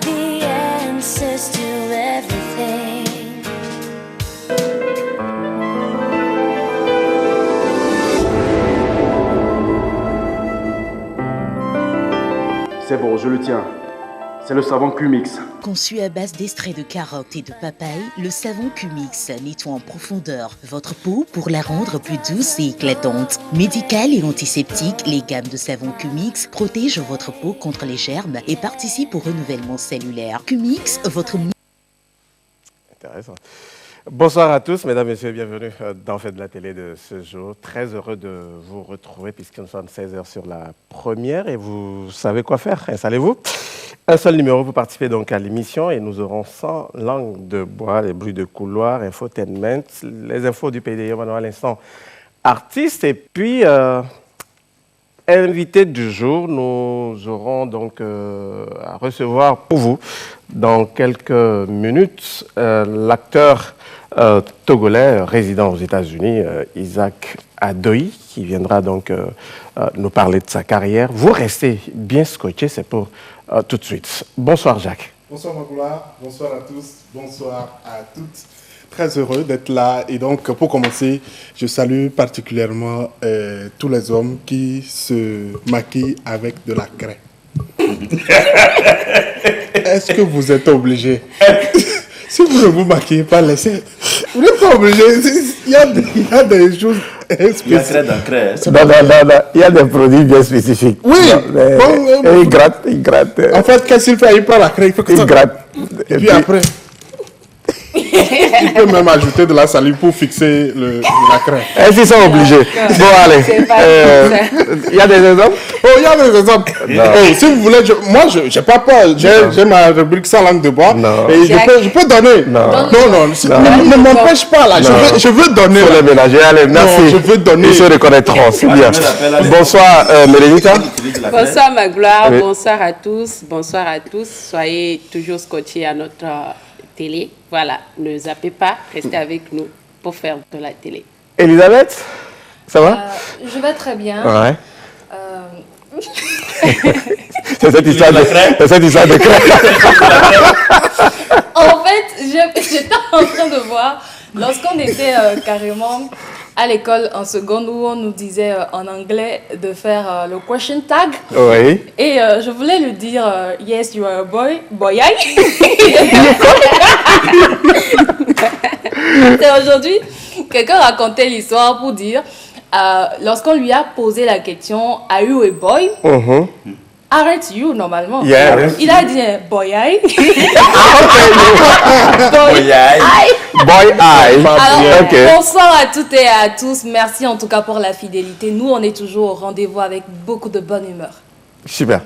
the answers to everything. C'est bon, je le tiens. C'est le savon Qmix. Conçu à base d'extraits de carottes et de papaye, le savon Qmix nettoie en profondeur votre peau pour la rendre plus douce et éclatante. Médical et antiseptique, les gammes de savon Qmix protègent votre peau contre les germes et participent au renouvellement cellulaire. Qmix, votre... Intéressant. Bonsoir à tous, mesdames et messieurs, bienvenue dans Fait de la télé de ce jour. Très heureux de vous retrouver puisque nous sommes 16h sur la première et vous savez quoi faire. Installez-vous. Un seul numéro pour participer donc à l'émission et nous aurons 100 langues de bois, les bruits de couloir, infotainment, les infos du PDI, maintenant à l'instant, artistes et puis invité du jour, nous aurons donc à recevoir pour vous dans quelques minutes l'acteur togolais résident aux États-Unis, Isaac Adoyi, qui viendra donc nous parler de sa carrière. Vous restez bien scotchés, c'est pour tout de suite. Bonsoir Jacques. Bonsoir Magloire, bonsoir à tous, bonsoir à toutes. Très heureux d'être là et donc pour commencer, je salue particulièrement tous les hommes qui se maquillent avec de la craie. Est-ce que vous êtes obligés? Si vous ne vous maquillez pas, laissez. Vous n'êtes pas obligé. Il y a des choses spécifiques. Non. Il y a des produits bien spécifiques. Oui. Il gratte. En fait, qu'est-ce qu'il fait? Il prend la craie, il faut que ça gratte. Et puis après, il peut même ajouter de la salive pour fixer la craie. Est-ce qu'ils sont obligés? Bon, allez. Il y a des exemples? Oh, il y a des exemples. Hey, si vous voulez, moi, je n'ai pas peur. J'ai ma rubrique sans langue de bois. Non. Et je peux donner. Non. Ne m'empêche pas là. Je veux donner. Pour les ménager. Allez, merci. Non, je veux donner. Ils se reconnaîtront. C'est bien. Bonsoir, Mélénita. Bonsoir, ma gloire. Oui. Bonsoir à tous. Bonsoir à tous. Soyez toujours scotchés à notre télé. Voilà, ne zappez pas, restez avec nous pour faire de la télé. Elisabeth, ça va? Je vais très bien. Ouais. C'est cette histoire de craie. En fait, j'étais en train de voir, lorsqu'on était carrément à l'école en seconde où on nous disait en anglais de faire le question tag. Oui. Et je voulais lui dire yes, you are a boy. Et aujourd'hui, quelqu'un racontait l'histoire pour dire lorsqu'on lui a posé la question are you a boy? Aren't you normalement? Yeah. Il a dit boy I. Boy I. Alors, okay. Bonsoir à toutes et à tous. Merci en tout cas pour la fidélité. Nous, on est toujours au rendez-vous avec beaucoup de bonne humeur. Super.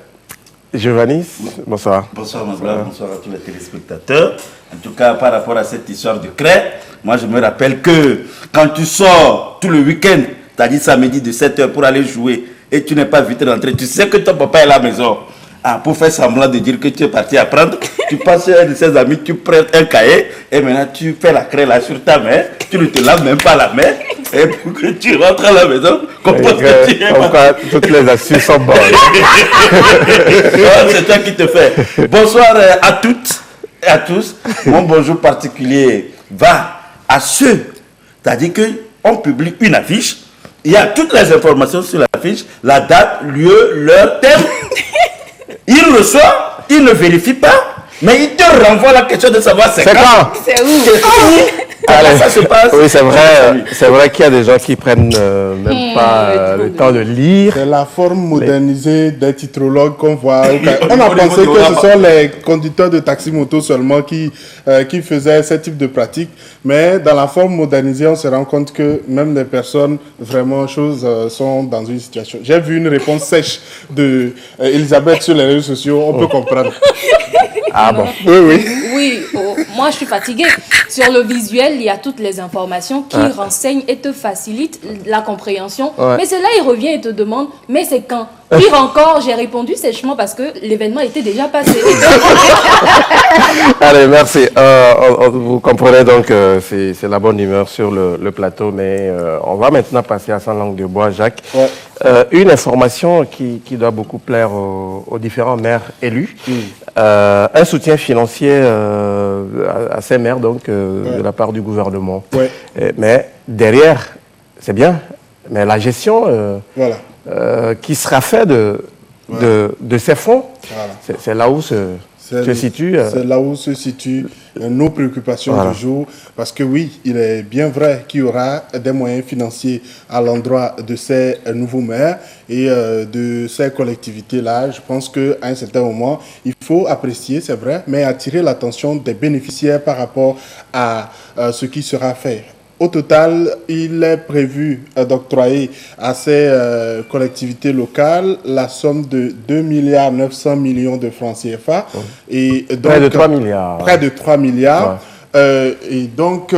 Giovanni, bonsoir. Bonsoir Magloire, bonsoir à tous les téléspectateurs. En tout cas, par rapport à cette histoire de craie, moi je me rappelle que quand tu sors tout le week-end, tu as dit samedi de 7h pour aller jouer et tu n'es pas vite rentré, tu sais que ton papa est à la maison. Pour faire semblant de dire que tu es parti apprendre, tu passes chez un de ses amis, tu prêtes un cahier et maintenant tu fais la craie là sur ta main, tu ne te laves même pas la main et pour que tu rentres à la maison, comprends que tu es pas... Toutes les astuces sont bonnes. C'est toi qui te fais. Bonsoir à toutes et à tous. Mon bonjour particulier va à ceux, c'est-à-dire qu'on publie une affiche, il y a toutes les informations sur l'affiche, la date, lieu, l'heure, thème. Il reçoit, il ne vérifie pas, mais il te renvoie la question de savoir c'est quand. C'est où? Allez, ça se passe. Oui, c'est vrai qu'il y a des gens qui prennent même pas le temps de lire. C'est la forme modernisée des titrologues qu'on voit. On a pensé que ce sont les conducteurs de taxi-moto seulement qui faisaient ce type de pratique, mais dans la forme modernisée, on se rend compte que même les personnes vraiment sont dans une situation. J'ai vu une réponse sèche de Elisabeth sur les réseaux sociaux, on peut comprendre. Ah bon? Oui. Oui, moi je suis fatiguée. Sur le visuel, il y a toutes les informations qui renseignent et te facilitent la compréhension. Ouais. Mais c'est là, il revient et te demande, mais c'est quand? Pire encore, j'ai répondu sèchement parce que l'événement était déjà passé. Allez, merci. Vous comprenez donc, c'est la bonne humeur sur le plateau, mais on va maintenant passer à sa langue de bois, Jacques. Ouais. Une information qui doit beaucoup plaire aux différents maires élus. Un soutien financier à ces maires, donc, de la part du gouvernement. Ouais. Mais derrière, c'est bien, mais la gestion qui sera faite de ces fonds, c'est là où se situe. C'est là où se situent nos préoccupations du jour. Parce que oui, il est bien vrai qu'il y aura des moyens financiers à l'endroit de ces nouveaux maires et de ces collectivités-là. Je pense qu'à un certain moment, il faut apprécier, c'est vrai, mais attirer l'attention des bénéficiaires par rapport à ce qui sera fait. Au total, il est prévu d'octroyer à ces collectivités locales la somme de 2,9 milliards de francs CFA. Et donc, près de 3 milliards. Près de 3 milliards. Et donc,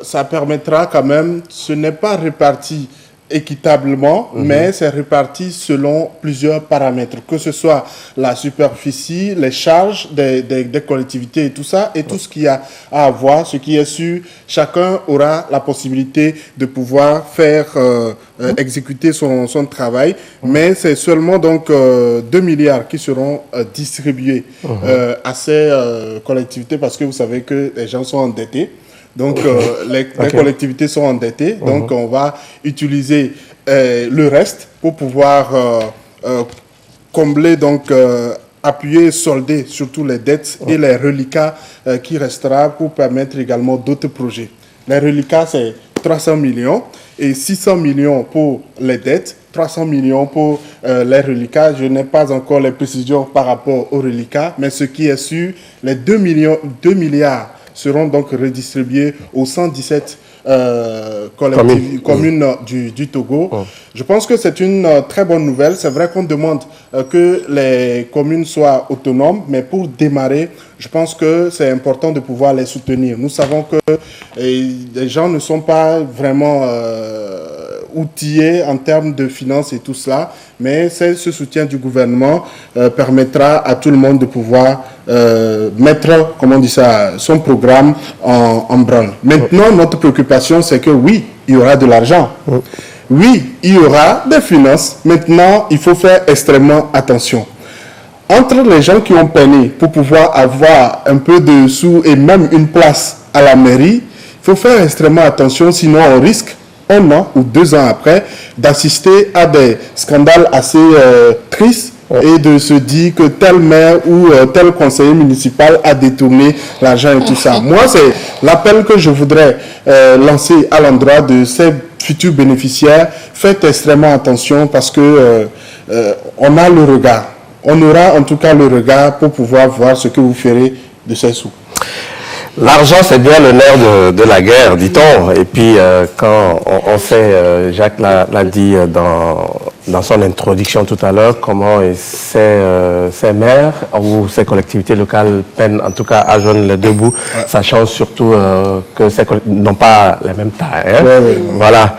ça permettra quand même, ce n'est pas réparti équitablement, mais c'est réparti selon plusieurs paramètres, que ce soit la superficie, les charges des collectivités et tout ça, et tout ce qu'il y a à avoir, ce qui est sûr, chacun aura la possibilité de pouvoir faire exécuter son travail, mais c'est seulement donc 2 milliards qui seront distribués à ces collectivités, parce que vous savez que les gens sont endettés. Donc, les collectivités sont endettées. Donc, on va utiliser le reste pour pouvoir combler, donc, appuyer, solder surtout les dettes et les reliquats qui restera pour permettre également d'autres projets. Les reliquats, c'est 300 millions et 600 millions pour les dettes, 300 millions pour les reliquats. Je n'ai pas encore les précisions par rapport aux reliquats, mais ce qui est sûr, les 2 milliards seront donc redistribués aux 117 communes du Togo. Je pense que c'est une très bonne nouvelle. C'est vrai qu'on demande que les communes soient autonomes, mais pour démarrer, je pense que c'est important de pouvoir les soutenir. Nous savons que les gens ne sont pas vraiment outillés en termes de finances et tout cela, mais ce soutien du gouvernement permettra à tout le monde de pouvoir mettre, comment on dit ça, son programme en branle. Maintenant, notre préoccupation, c'est que oui, il y aura de l'argent. Oui, il y aura des finances. Maintenant, il faut faire extrêmement attention. Entre les gens qui ont peiné pour pouvoir avoir un peu de sous et même une place à la mairie, il faut faire extrêmement attention, sinon on risque 1 an ou 2 ans après d'assister à des scandales assez tristes et de se dire que tel maire ou tel conseiller municipal a détourné l'argent et tout ça. Moi, c'est l'appel que je voudrais lancer à l'endroit de ces futurs bénéficiaires. Faites extrêmement attention parce que on a le regard. On aura en tout cas le regard pour pouvoir voir ce que vous ferez de ces sous. L'argent, c'est bien le nerf de la guerre, dit-on. Et puis, quand on sait, Jacques l'a dit dans son introduction tout à l'heure, comment ces maires ou ces collectivités locales peinent en tout cas à joindre les deux bouts, sachant surtout que ces collectivités n'ont pas la même taille. Voilà.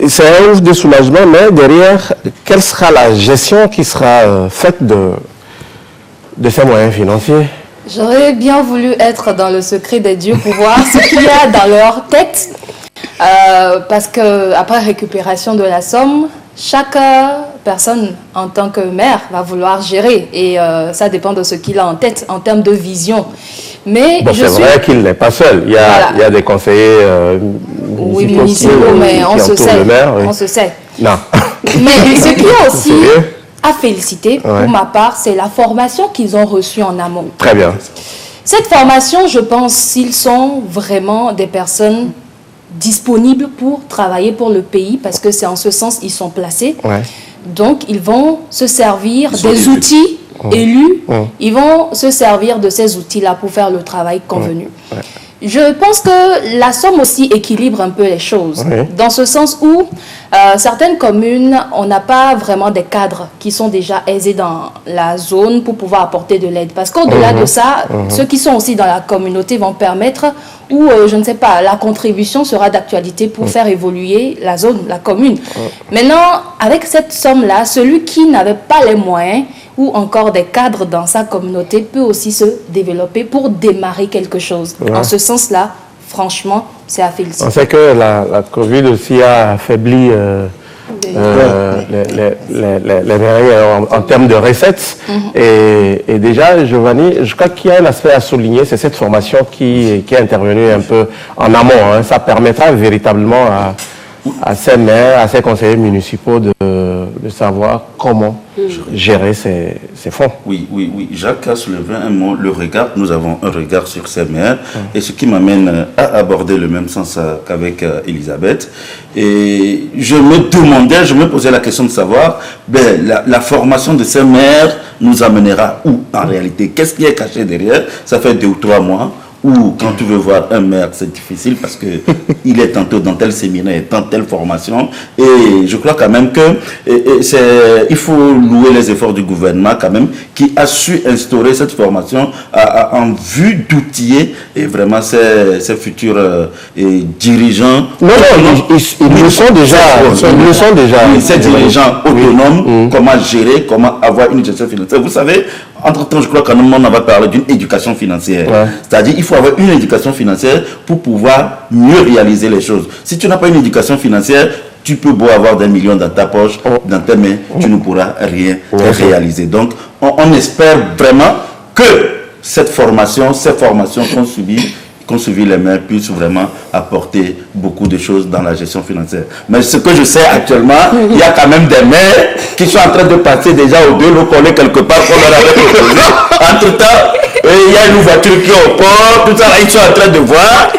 C'est un ouf de soulagement, mais derrière, quelle sera la gestion qui sera faite de ces moyens financiers? J'aurais bien voulu être dans le secret des dieux pour voir ce qu'il y a dans leur tête. Parce qu'après récupération de la somme, chaque personne en tant que maire va vouloir gérer. Et ça dépend de ce qu'il a en tête en termes de vision. Mais bon, c'est vrai qu'il n'est pas seul. Il y a des conseillers municipaux, mais on se sait. On se sait. Non. Mais ce qui est aussi à féliciter, pour ma part, c'est la formation qu'ils ont reçue en amont. Très bien. Cette formation, je pense, s'ils sont vraiment des personnes disponibles pour travailler pour le pays, parce que c'est en ce sens qu'ils sont placés. Donc, ils vont se servir des outils élus. Ils vont se servir de ces outils-là pour faire le travail convenu. Je pense que la somme aussi équilibre un peu les choses, dans ce sens où Certaines communes, on n'a pas vraiment des cadres qui sont déjà aisés dans la zone pour pouvoir apporter de l'aide. Parce qu'au-delà de ça, ceux qui sont aussi dans la communauté vont permettre, ou je ne sais pas, la contribution sera d'actualité pour faire évoluer la zone, la commune. Maintenant, avec cette somme-là, celui qui n'avait pas les moyens ou encore des cadres dans sa communauté peut aussi se développer pour démarrer quelque chose. En ce sens-là, franchement, c'est à féliciter. On sait que la Covid aussi a affaibli les mairies en termes de recettes. Et déjà, Giovanni, je crois qu'il y a un aspect à souligner, c'est cette formation qui est intervenue un peu en amont. Ça permettra véritablement à ces maires, à ces conseillers municipaux de savoir comment gérer ces fonds. Oui. Jacques a soulevé un mot, le regard. Nous avons un regard sur ces maires. Et ce qui m'amène à aborder le même sens qu'avec Elisabeth. Et je me posais la question de savoir, la formation de ces maires nous amènera où en réalité? Qu'est-ce qui est caché derrière? Ça fait 2 ou 3 mois. Ou quand tu veux voir un maire, c'est difficile parce que il est tantôt dans tel séminaire, dans telle formation. Et je crois quand même que il faut louer les efforts du gouvernement quand même, qui a su instaurer cette formation en vue d'outiller et vraiment ces futurs dirigeants. Ils le sont déjà. Ces dirigeants autonomes, comment gérer, comment avoir une gestion financière. Vous savez, entre-temps, je crois qu'à un moment, on va parler d'une éducation financière. C'est-à-dire, il faut avoir une éducation financière pour pouvoir mieux réaliser les choses. Si tu n'as pas une éducation financière, tu peux beau avoir des millions dans ta poche, dans tes mains, tu ne pourras rien réaliser. Donc, on espère vraiment que ces formations qu'ont suivi les maires puissent vraiment apporter beaucoup de choses dans la gestion financière. Mais ce que je sais actuellement, il y a quand même des maires qui sont en train de passer déjà au deux lots collés quelque part qu'on leur avait proposé. Entre-temps, il y a une voiture qui est au port, tout ça, ils sont en train de voir,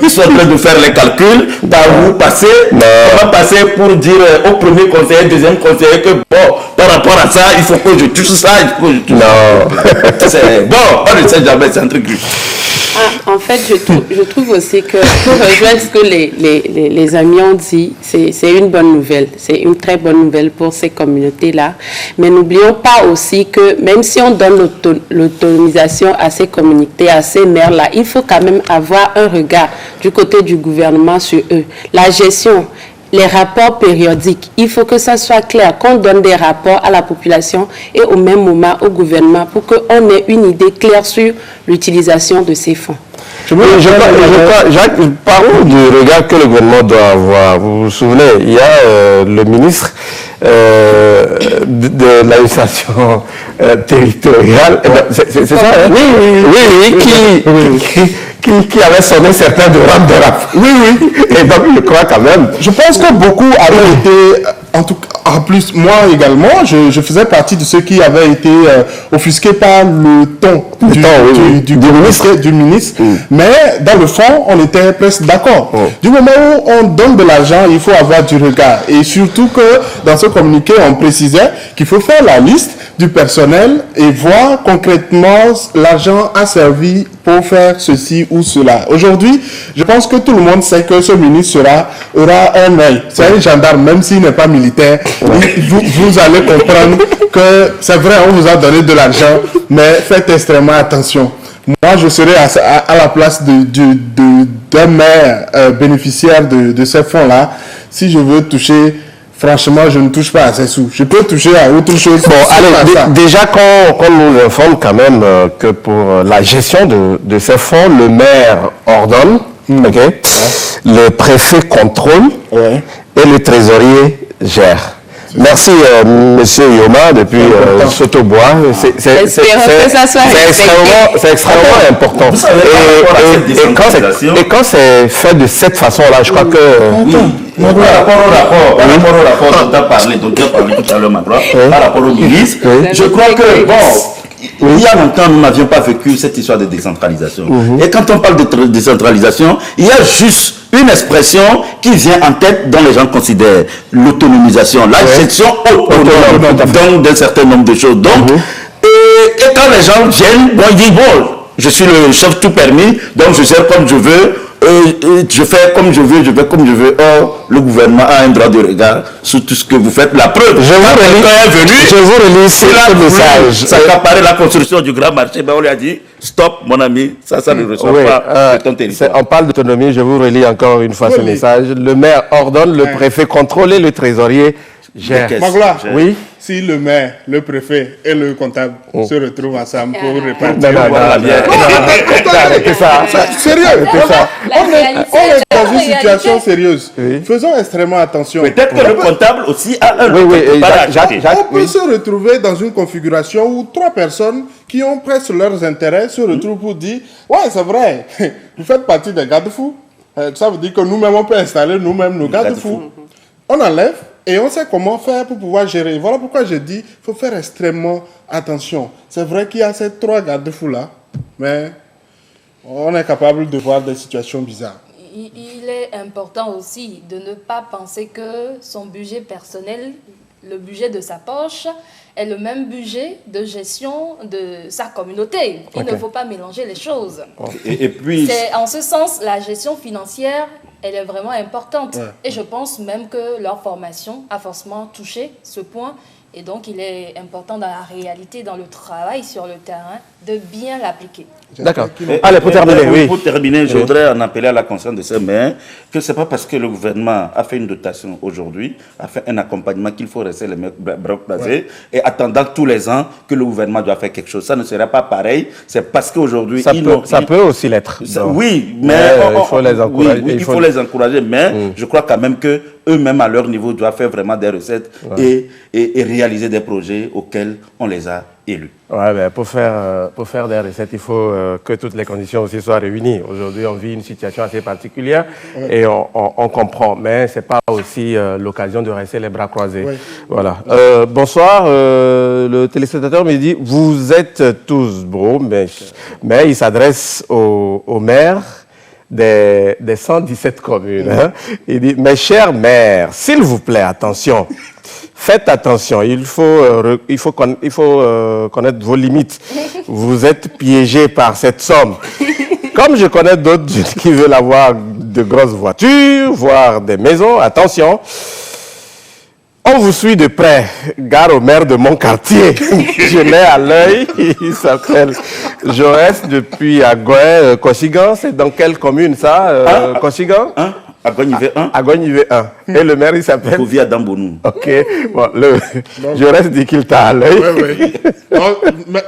ils sont en train de faire les calculs, par où passer, comment passer pour dire au premier conseiller, deuxième conseiller que bon, par rapport à ça, il faut que je touche ça, il faut que je touche ça. C'est bon, on ne sait jamais, c'est un truc. En fait, je trouve aussi que, pour rejoindre ce que les amis ont dit, c'est une bonne nouvelle. C'est une très bonne nouvelle pour ces communautés-là. Mais n'oublions pas aussi que même si on donne l'autonomisation à ces communautés, à ces maires-là, il faut quand même avoir un regard du côté du gouvernement sur eux. La gestion, les rapports périodiques, il faut que ça soit clair, qu'on donne des rapports à la population et au même moment au gouvernement pour qu'on ait une idée claire sur l'utilisation de ces fonds. Jacques, parlons du regard que le gouvernement doit avoir. Vous vous souvenez, il y a le ministre de l'administration territoriale, c'est ça, hein? Qui avait sonné certains de rame de rap. Et donc je crois quand même. Je pense que beaucoup avaient été, en tout cas, en plus, moi également, je faisais partie de ceux qui avaient été offusqués par le ton du ministre. Mais dans le fond, on était presque d'accord. Du moment où on donne de l'argent, il faut avoir du regard. Et surtout que dans ce communiqué, on précisait qu'il faut faire la liste du personnel et voir concrètement l'argent a servi pour faire ceci ou cela. Aujourd'hui, je pense que tout le monde sait que ce ministre aura un œil. C'est un gendarme, même s'il n'est pas militaire. Vous allez comprendre que c'est vrai, on vous a donné de l'argent, mais faites extrêmement attention. Moi, je serais à la place d'un maire bénéficiaire de ces fonds-là. Si je veux toucher, franchement, je ne touche pas à ces sous. Je peux toucher à autre chose. Bon, allez, déjà qu'on nous informe quand même que pour la gestion de ces fonds, le maire ordonne, le préfet contrôle et le trésorier gère. Merci, monsieur Yoma, depuis Sotobois. C'est extrêmement important. Et quand c'est fait de cette façon-là, je crois que... Par rapport au rapport dont tu as parlé tout à l'heure, par rapport au ministre, je crois que, il y a longtemps, nous n'avions pas vécu cette histoire de décentralisation. Et quand on parle de décentralisation, il y a juste une expression qui vient en tête dont les gens considèrent l'autonomisation, la gestion autonome d'un certain nombre de choses. Donc, et quand les gens viennent, ils disent, bon, je suis le chef tout permis, donc je gère comme je veux, je fais comme je veux, je vais comme je veux. Or, le gouvernement a un droit de regard sur tout ce que vous faites. La preuve, je vous relis ce message. S'accaparer la construction du grand marché, ben on lui a dit, stop mon ami, ça ne reçoit pas de ton territoire. On parle d'autonomie, je vous relis encore une fois ce message. Le maire ordonne le préfet contrôler le trésorier. Magloire, oui. Si le maire, le préfet et le comptable se retrouvent ensemble pour répartir... Arrêtez ça. Sérieux, on est dans une situation sérieuse. Oui. Faisons extrêmement attention. Peut-être que le comptable aussi a un... On peut se retrouver dans une configuration où 3 personnes qui ont presque leurs intérêts se retrouvent pour dire « Ouais, c'est vrai, vous faites partie des garde-fous. » Ça veut dire que nous-mêmes, on peut installer nous-mêmes nos garde-fous. On enlève. Et on sait comment faire pour pouvoir gérer. Voilà pourquoi je dis qu'il faut faire extrêmement attention. C'est vrai qu'il y a ces 3 garde-fous-là, mais on est capable de voir des situations bizarres. Il est important aussi de ne pas penser que son budget personnel, le budget de sa poche, est le même budget de gestion de sa communauté. Il ne faut pas mélanger les choses. Et puis... En ce sens, la gestion financière, elle est vraiment importante. Et je pense même que leur formation a forcément touché ce point. Et donc, il est important dans la réalité, dans le travail sur le terrain, de bien l'appliquer. D'accord. Allez, pour terminer, Pour terminer, je voudrais en appeler à la conscience de ces maires que ce n'est pas parce que le gouvernement a fait une dotation aujourd'hui, a fait un accompagnement qu'il faut rester les bras croisés et attendant tous les ans que le gouvernement doit faire quelque chose. Ça ne serait pas pareil. C'est parce qu'aujourd'hui... Ça peut aussi l'être. Oui, mais... il faut les encourager. Oui, il faut les encourager, mais je crois quand même que eux-mêmes, à leur niveau, doivent faire vraiment des recettes et réaliser des projets auxquels on les a élus. Ouais, ben pour faire des recettes, il faut que toutes les conditions aussi soient réunies. Aujourd'hui, on vit une situation assez particulière et on comprend, mais ce n'est pas aussi l'occasion de rester les bras croisés. Voilà. Bonsoir, le téléspectateur me dit, vous êtes tous beaux, mais il s'adresse au maire des 117 communes. Hein. Il dit, mes chers maires, s'il vous plaît, attention. Faites attention, il faut connaître vos limites. Vous êtes piégés par cette somme. Comme je connais d'autres qui veulent avoir de grosses voitures, voire des maisons, attention. On vous suit de près. Gare au maire de mon quartier. Je l'ai à l'œil. Il s'appelle Joès depuis Agoin, Koshigan. C'est dans quelle commune ça, Koshigan? Agogne 1. Agogne 1. Et le maire, il s'appelle Kouvia Dambonou. Ok. Bon, Jaurès dit qu'il t'a à l'œil. Oui.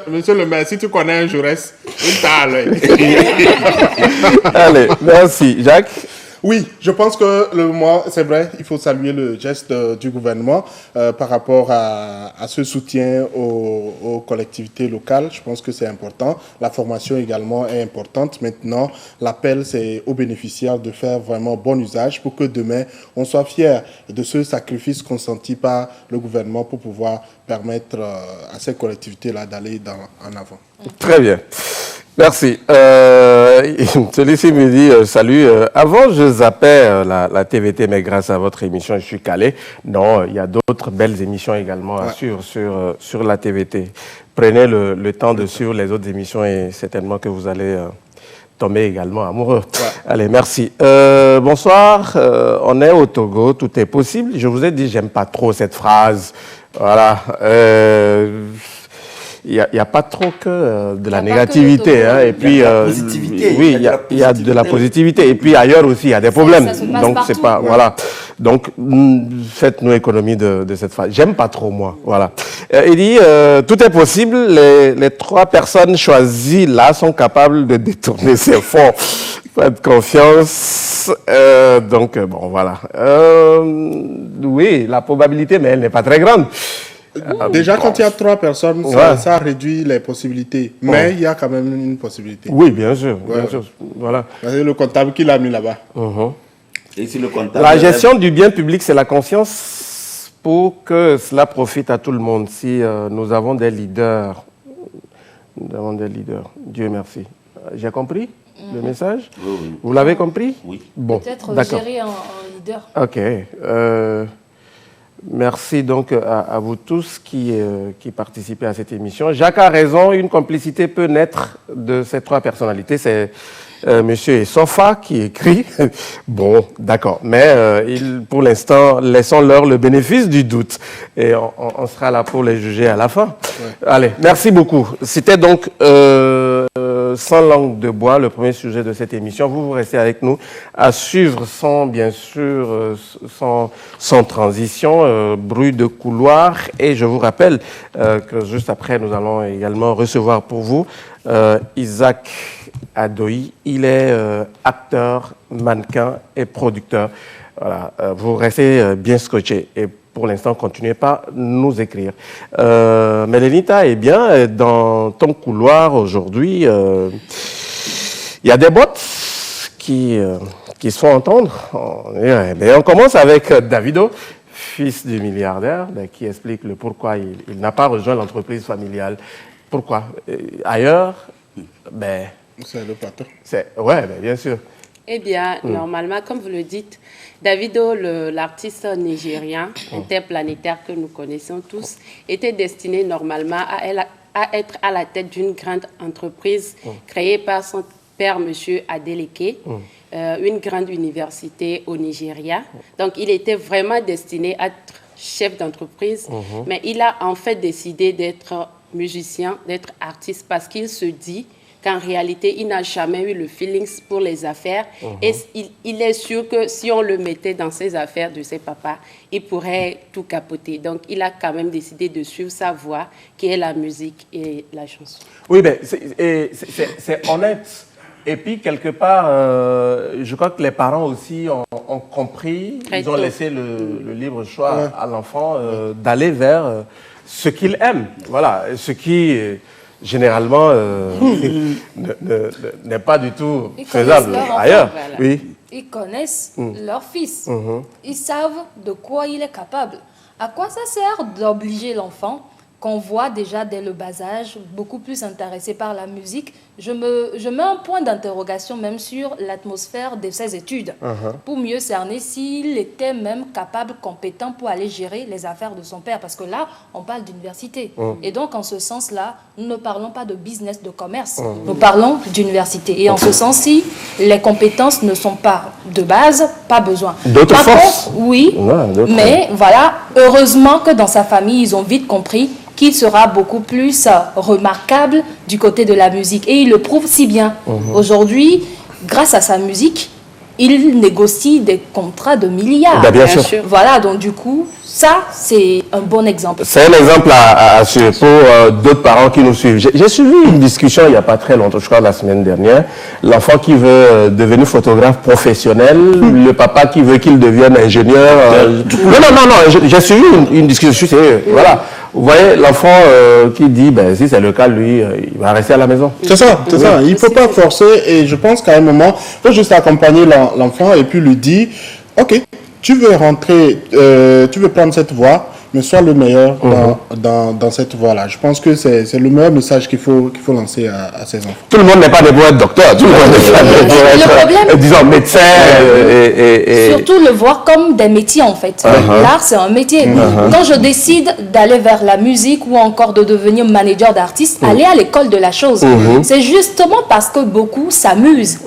Monsieur le maire, si tu connais un Jaurès, il t'a à l'œil. Allez, merci. Jacques? Oui, je pense que c'est vrai, il faut saluer le geste du gouvernement par rapport à ce soutien aux collectivités locales. Je pense que c'est important. La formation également est importante. Maintenant, l'appel, c'est aux bénéficiaires de faire vraiment bon usage pour que demain, on soit fiers de ce sacrifice consenti par le gouvernement pour pouvoir permettre à ces collectivités-là d'aller en avant. Très bien. Merci. Celui-ci me dit, salut, avant je zappais la TVT, mais grâce à votre émission, je suis calé. Non, il y a d'autres belles émissions également sur la TVT. Prenez le temps de suivre les autres émissions et certainement que vous allez tomber également amoureux. Allez, merci. Bonsoir, on est au Togo, tout est possible. Je vous ai dit, j'aime pas trop cette phrase. Voilà. Il n'y a pas trop que de la négativité. Hein, et puis, oui, il y a de la positivité. Et puis ailleurs aussi, il y a des problèmes. Donc, c'est pas. Voilà. Donc, faites-nous économie de cette phrase. J'aime pas trop, moi. Voilà. Il dit tout est possible. Les 3 personnes choisies là sont capables de détourner ces fonds. Faites confiance. Donc, bon, voilà. Oui, la probabilité, mais elle n'est pas très grande. Déjà, quand il y a 3 personnes, ça réduit les possibilités. Mais il y a quand même une possibilité. Oui, bien sûr. Bien sûr. Voilà. C'est le comptable qui l'a mis là-bas. Et si le comptable la gestion du bien public, c'est la conscience pour que cela profite à tout le monde. Si nous avons des leaders, Dieu merci. J'ai compris le message? Oui. Vous l'avez compris? Oui. Bon, peut-être gérer en leader. Ok. Merci donc à vous tous qui participez à cette émission. Jacques a raison, une complicité peut naître de ces 3 personnalités. Monsieur Sofa qui écrit. Bon, d'accord. Mais pour l'instant, laissons-leur le bénéfice du doute. Et on sera là pour les juger à la fin. Ouais. Allez, merci beaucoup. C'était donc Sans langue de bois, le premier sujet de cette émission. Vous restez avec nous à suivre bien sûr, sans transition, bruit de couloir. Et je vous rappelle que juste après, nous allons également recevoir pour vous Isaac Adoyi. Il est acteur, mannequin et producteur. Voilà, vous restez bien scotchés et pour l'instant, continuez pas à nous écrire. Mélénita, eh bien, dans ton couloir aujourd'hui, il y a des bottes qui se font entendre. On commence avec Davido, fils du milliardaire, qui explique le pourquoi il n'a pas rejoint l'entreprise familiale. Pourquoi? Ailleurs, c'est le patron. Oui, bien sûr. Eh bien, normalement, comme vous le dites, Davido, l'artiste nigérien interplanétaire que nous connaissons tous, était destiné normalement à être à la tête d'une grande entreprise créée par son père, M. Adeleke, une grande université au Nigeria. Donc, il était vraiment destiné à être chef d'entreprise, mais il a en fait décidé d'être musicien, d'être artiste, parce qu'il se dit qu'en réalité, il n'a jamais eu le feeling pour les affaires. Et il est sûr que si on le mettait dans ses affaires de ses papas, il pourrait tout capoter. Donc, il a quand même décidé de suivre sa voie, qui est la musique et la chanson. Oui, mais c'est honnête. Et puis, quelque part, je crois que les parents aussi ont compris. Ils ont laissé le libre choix à l'enfant d'aller vers ce qu'il aime. Voilà, ce qui... généralement, n'est pas du tout faisable ailleurs. Voilà. Oui. Ils connaissent leur fils. Ils savent de quoi il est capable. À quoi ça sert d'obliger l'enfant qu'on voit déjà dès le bas âge beaucoup plus intéressé par la musique? Je mets un point d'interrogation même sur l'atmosphère de ses études pour mieux cerner s'il était même capable, compétent pour aller gérer les affaires de son père. Parce que là, on parle d'université. Et donc, en ce sens-là, nous ne parlons pas de business, de commerce. Nous parlons d'université. Et en ce sens-ci, les compétences ne sont pas de base, pas besoin. D'autres forces. Oui, mais voilà, heureusement que dans sa famille, ils ont vite compris qu'il sera beaucoup plus remarquable du côté de la musique. Et il le prouve si bien. Aujourd'hui, grâce à sa musique, il négocie des contrats de milliards. Bien sûr. Voilà, donc du coup, ça, c'est un bon exemple. C'est un exemple à suivre pour d'autres parents qui nous suivent. J'ai suivi une discussion il n'y a pas très longtemps, je crois la semaine dernière. L'enfant qui veut devenir photographe professionnel, le papa qui veut qu'il devienne ingénieur. Non, j'ai suivi une discussion. Voilà. Vous voyez, l'enfant qui dit, si c'est le cas, lui, il va rester à la maison. C'est ça, c'est ça. Il ne faut pas forcer et je pense qu'à un moment, il faut juste accompagner l'enfant et puis lui dire, ok, tu veux rentrer, tu veux prendre cette voie, mais sois le meilleur dans cette voie-là. Je pense que c'est le meilleur message qu'il faut lancer à ses enfants. Tout le monde n'est pas des pour être docteur, tout le monde n'est pas des pour être, disons, médecin. Surtout le voir comme des métiers, en fait. L'art, c'est un métier. Quand je décide d'aller vers la musique ou encore de devenir manager d'artiste, aller à l'école de la chose. C'est justement parce que beaucoup s'amusent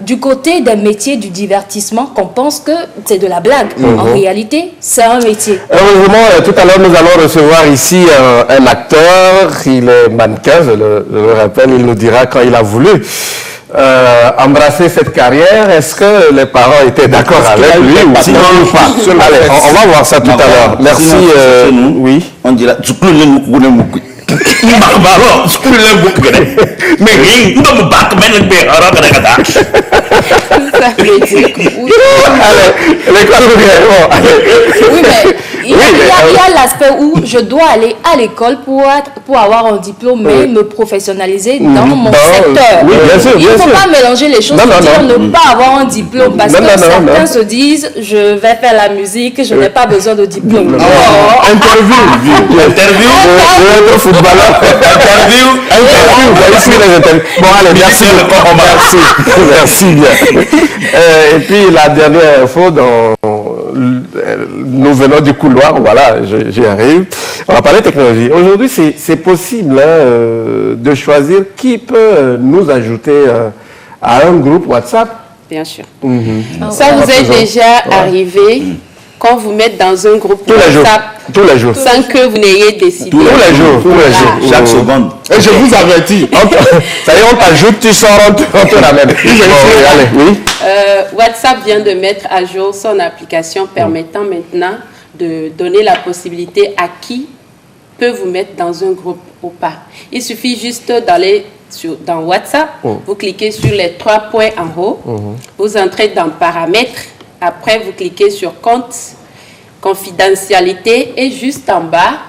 du côté des métiers du divertissement qu'on pense que c'est de la blague. En réalité, c'est un métier. Heureusement, tout à l'heure, nous allons recevoir ici un acteur. Il est mannequin, je le rappelle. Il nous dira quand il a voulu embrasser cette carrière. Est-ce que les parents étaient d'accord avec lui ou sinon pas? Allez, on va voir ça tout à l'heure. Merci. Oui. On dira. Oui, mais il y a l'aspect où je dois aller à l'école pour avoir un diplôme, mais me professionnaliser dans mon secteur. Oui, bien sûr, il ne faut pas mélanger les choses pour dire ne pas avoir un diplème, parce que certains se disent je vais faire la musique, je n'ai pas besoin de diplôme. Interview de footballeur. Bon, allez, merci. Merci bien. Et puis, la dernière info, nous venons du couloir, voilà, j'y arrive. On va parler technologie. Aujourd'hui, c'est possible de choisir qui peut nous ajouter à un groupe WhatsApp. Bien sûr. Ça vous est déjà arrivé quand vous mettez dans un groupe WhatsApp tous les jours, sans que vous n'ayez décidé. Tous les jours, chaque seconde. Et je vous avertis. Ça y est, on t'ajoute, tu sors, on te ramène. Oui. WhatsApp vient de mettre à jour son application permettant maintenant de donner la possibilité à qui peut vous mettre dans un groupe ou pas. Il suffit juste d'aller dans WhatsApp, vous cliquez sur les 3 points en haut, vous entrez dans paramètres, après vous cliquez sur compte, confidentialité et juste en bas,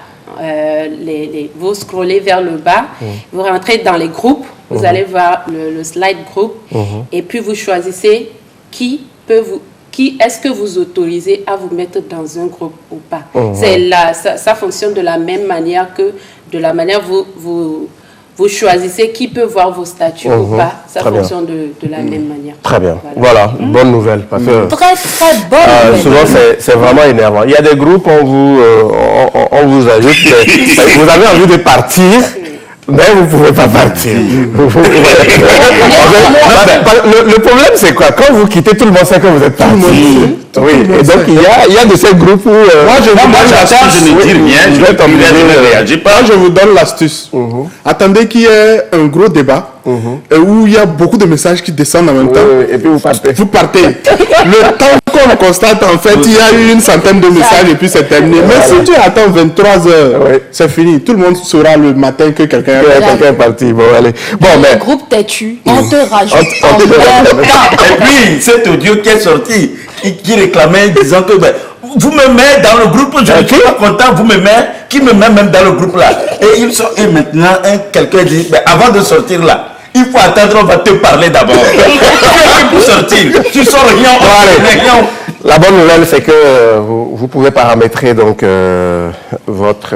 vous scrollez vers le bas, vous rentrez dans les groupes, vous allez voir le slide group et puis vous choisissez qui est-ce que vous autorisez à vous mettre dans un groupe ou pas. Ça fonctionne de la même manière que vous choisissez qui peut voir vos statuts ou pas. Ça fonctionne de la même manière. Très bien. Voilà, bonne nouvelle. Parce que, très bonne nouvelle. Souvent, c'est vraiment énervant. Il y a des groupes, on vous ajoute, vous avez envie de partir, mais vous ne pouvez pas partir. Le problème, c'est quoi? Quand vous quittez, tout le monde sait que vous êtes parti. Oui, et donc il y a de ces groupes où... moi, je ne dis rien, je vais t'obliger de réagir. Moi, je vous donne l'astuce. Attendez qu'il y ait un gros débat où il y a beaucoup de messages qui descendent en même temps. Et puis vous partez. Vous partez. Le temps qu'on constate, en fait, il y a eu une centaine de messages et puis c'est terminé. Mais si tu attends 23 heures, c'est fini. Tout le monde saura le matin que quelqu'un est parti. Bon, allez. Bon, mais... Le groupe têtu, on te rajoute Et puis, cet audio qui est sorti, qui réclamait disant que vous me mettez dans le groupe, je ne suis pas content, vous me mettez, qui me met même dans le groupe là. Et maintenant, quelqu'un dit, avant de sortir là, il faut attendre, on va te parler d'abord. Pour sortir, tu sors rien. La bonne nouvelle, c'est que vous pouvez paramétrer donc votre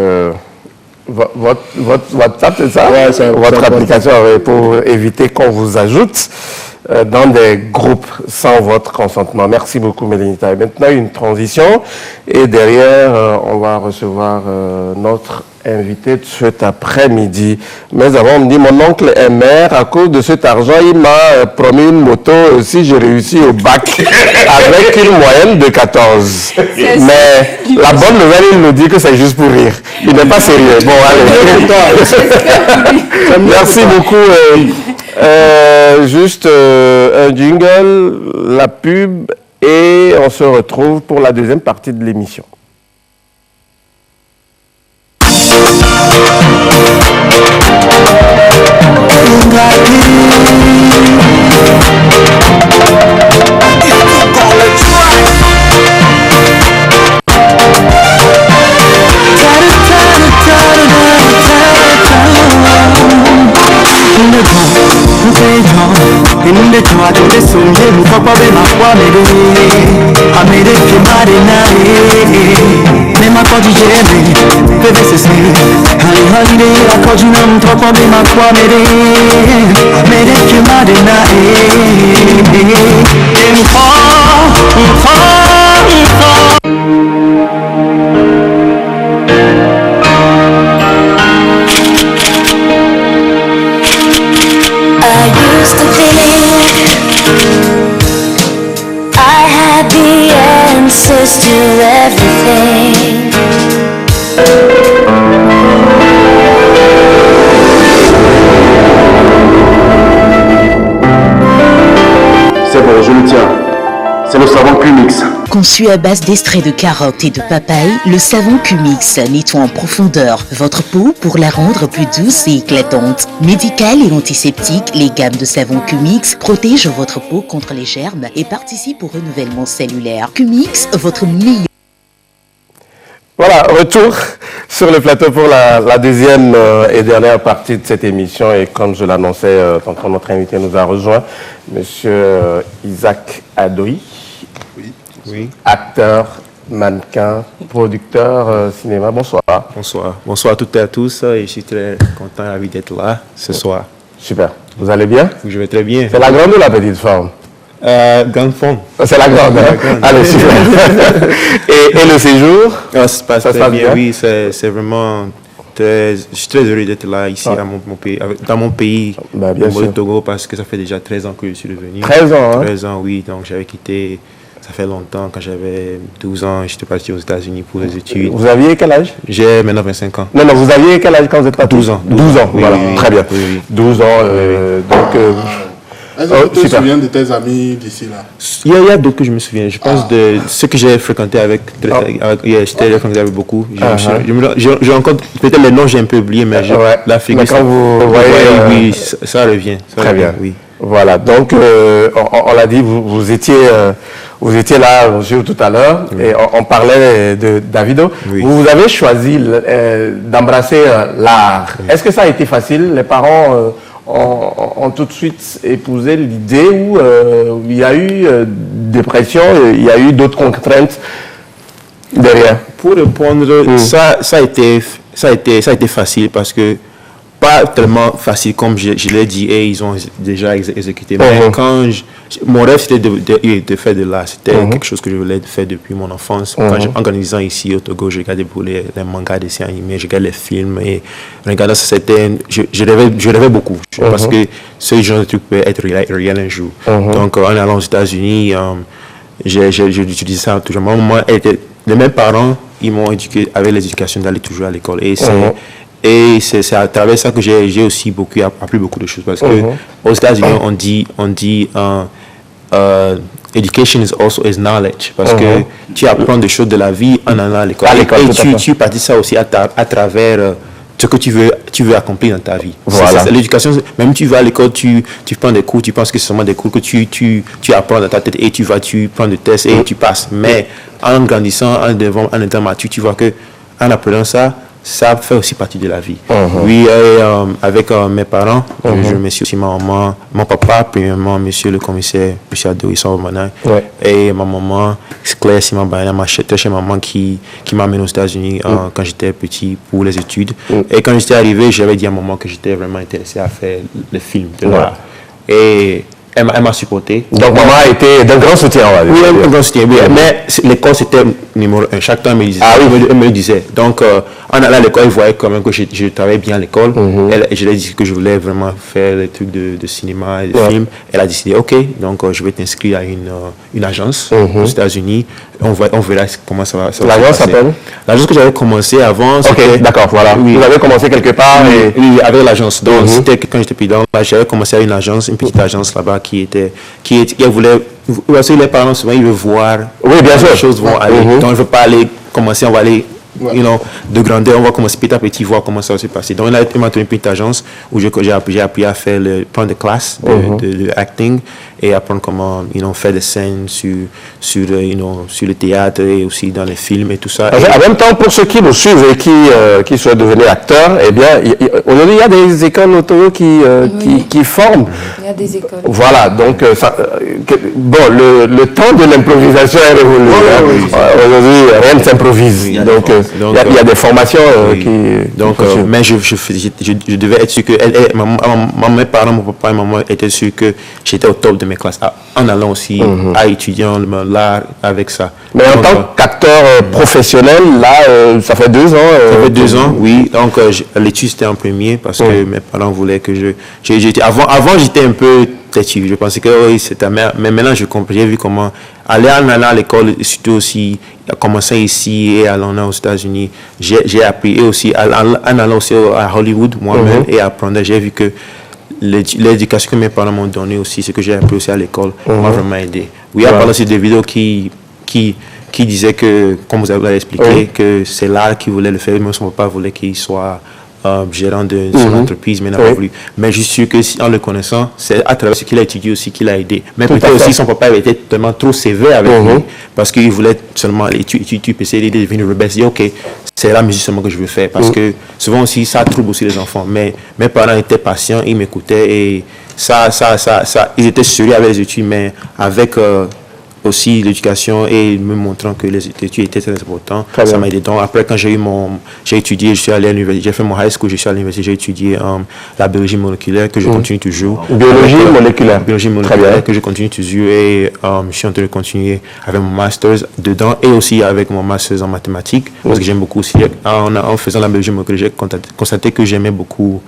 WhatsApp, c'est ça? Votre application pour éviter qu'on vous ajoute dans des groupes sans votre consentement. Merci beaucoup, Mélinita. Et maintenant, une transition. Et derrière, on va recevoir notre invité de cet après-midi. Mais avant, on me dit, mon oncle est maire. À cause de cet argent, il m'a promis une moto si j'ai réussi au bac avec une moyenne de 14. Mais la bonne nouvelle, il nous dit que c'est juste pour rire. Il n'est pas sérieux. Bon, allez. Merci beaucoup. Juste un jingle, la pub, et on se retrouve pour la deuxième partie de l'émission. Inne tua dove soglie un po' pave ma qua a me che mare nare ne ma poi geme per se se ali hali la cogi non troppo bene ma qua a me che mare nare un po' I used to think I had the answers to everything. C'est bon, je le tiens. C'est le savon Cumix. Conçu à base d'extraits de carottes et de papaye, le savon Cumix nettoie en profondeur votre peau pour la rendre plus douce et éclatante. Médical et antiseptique, les gammes de savon Cumix protègent votre peau contre les germes et participent au renouvellement cellulaire. Cumix, votre meilleur. Voilà, retour sur le plateau pour la deuxième et dernière partie de cette émission. Et comme je l'annonçais, quand notre invité nous a rejoint, Monsieur Isaac Adoui. Oui. Acteur, mannequin, producteur cinéma. Bonsoir. Bonsoir. Bonsoir à toutes et à tous. Et je suis très content d'être là ce soir. Super. Vous allez bien? Je vais très bien. C'est la grande ou la petite forme? Grande forme. C'est la grande. Hein? Allez, super. et le séjour? Ça se passe très bien. Oui, c'est vraiment je suis très heureux d'être là, ici, dans mon pays, le Togo, parce que ça fait déjà 13 ans que je suis revenu. 13 ans, 13 ans, oui. Donc, j'avais quitté, ça fait longtemps, quand j'avais 12 ans, j'étais parti aux États-Unis pour les études. Vous aviez quel âge? J'ai maintenant 25 ans. Non, vous aviez quel âge quand vous êtes parti? 12 ans. 12 ans, oui, voilà, oui, très bien. Oui, oui. 12 ans, donc... Est-ce que tu te souviens de tes amis d'ici là? Il y a d'autres que je me souviens. Je pense de ceux que j'ai fréquenté avec beaucoup. J'ai encore, peut-être les noms j'ai un peu oublié, mais la figure. Mais quand vous voyez, oui, ça revient. Très bien. Oui. Voilà, donc on l'a dit, vous étiez là tout à l'heure, et on parlait de Davido. Oui. Vous avez choisi d'embrasser l'art. Oui. Est-ce que ça a été facile? Les parents ont tout de suite épousé l'idée, ou il y a eu des pressions, il y a eu d'autres contraintes derrière? Pour répondre, ça a été facile, parce que pas tellement facile comme je l'ai dit, et ils ont déjà exécuté. Mais quand mon rêve c'était de faire de l'art, c'était quelque chose que je voulais faire depuis mon enfance. En organisant ici au Togo, je regardais pour les mangas, les dessins animés, je regardais les films, et en regardant ça, je rêvais beaucoup, parce que ce genre de truc peut être réel un jour. Donc en allant aux États-Unis, j'utilisais ça toujours. Les mêmes parents, ils m'ont éduqué avec l'éducation d'aller toujours à l'école, et c'est à travers ça que j'ai aussi appris beaucoup de choses, parce que aux États-Unis on dit education is knowledge, parce que tu apprends des choses de la vie en allant à l'école, et tu pratiques ça aussi à travers ce que tu veux accomplir dans ta vie. Voilà. L'éducation, même tu vas à l'école, tu prends des cours, tu penses que c'est seulement des cours que tu apprends dans ta tête, et tu prends des tests et tu passes. Mais en grandissant, en étant mature, tu vois que en apprenant ça fait aussi partie de la vie. Oui, avec mes parents, je remercie aussi ma maman, mon papa, premièrement, monsieur le commissaire, monsieur Adori Sambana, et ma maman, Claire Simabana, ma très chère maman qui m'a amené aux États-Unis quand j'étais petit pour les études. Et quand j'étais arrivé, j'avais dit à maman que j'étais vraiment intéressé à faire le film de l'art. Et elle m'a supporté. Donc maman a été d'un grand soutien, on va dire. Oui, un grand soutien. Oui. Mais l'école, c'était numéro 1. Chaque temps, elle me disait. Elle me le disait. Donc, en allant à l'école, elle voyait quand même que je travaillais bien à l'école. Et je lui ai dit que je voulais vraiment faire des trucs de cinéma et de films. Elle a décidé, OK, donc je vais t'inscrire à une agence aux États-Unis. On verra comment ça va. L'agence s'appelle? L'agence que j'avais commencé avant. OK, d'accord, voilà. Oui. Vous avez commencé quelque part? Oui, avec l'agence. Donc, c'était quand j'étais plus là, j'avais commencé à une petite agence là-bas qui voulait. Parce que les parents, souvent, ils veulent voir. Oui, bien sûr. Les choses vont aller. Donc, je ne veux pas aller commencer, on va aller. De grandeur, on va commencer petit à petit, voir comment ça va se passer. Donc, il m'a donné une petite agence où j'ai appris à prendre des classes de acting, et apprendre comment faire des scènes sur le théâtre, et aussi dans les films et tout ça. En même temps, pour ceux qui nous suivent et qui souhaitent devenir acteurs, eh bien, aujourd'hui, il y a des écoles au Togo qui forment. Il y a des écoles. Voilà, donc, le temps de l'improvisation est révolu. Aujourd'hui, rien ne s'improvise. Donc, il y a des formations mais je devais être sûr que mes parents, mon papa et maman étaient sûrs que j'étais au top de mes classes, en allant aussi à étudier l'art avec ça. Mais en tant qu'acteur professionnel, là, ça fait 2 ans. Ça fait 2 ans, oui. Donc l'étude c'était en premier, parce que mes parents voulaient que avant j'étais un peu têtu. Je pensais que c'était mais maintenant j'ai vu comment aller en allant à l'école, surtout aussi commencer ici et allant aux États-Unis, j'ai appris, et aussi en allant aussi à Hollywood moi-même et apprendre, j'ai vu que l'éducation que mes parents m'ont donnée aussi, ce que j'ai appris aussi à l'école, m'a vraiment aidé. Oui, il y a pas aussi des vidéos qui disaient que, comme vous avez expliqué, que c'est l'art qui voulait le faire, mais son papa voulait qu'il soit gérant de son entreprise, mais n'a pas voulu. Mais je suis sûr que en le connaissant, c'est à travers ce qu'il a étudié aussi qu'il a aidé. Mais peut-être aussi son papa avait été tellement trop sévère avec lui, parce qu'il voulait seulement étudier, essayer de devenir rebelle. Il dit, OK, c'est la musique seulement que je veux faire, parce que souvent aussi ça trouble aussi les enfants. Mais mes parents étaient patients, ils m'écoutaient, et ils étaient sérieux avec les études, mais avec aussi l'éducation et me montrant que les études étaient très importantes. Ça m'a aidé. Donc après, quand j'ai étudié, je suis allé à l'université, j'ai fait mon high school, je suis à l'université, j'ai étudié la biologie moléculaire que je continue toujours. Biologie moléculaire. Biologie moléculaire que je continue toujours et je suis en train de continuer avec mon master's dedans et aussi avec mon master's en mathématiques parce que j'aime beaucoup aussi. En faisant la biologie moléculaire, j'ai constaté que j'aimais beaucoup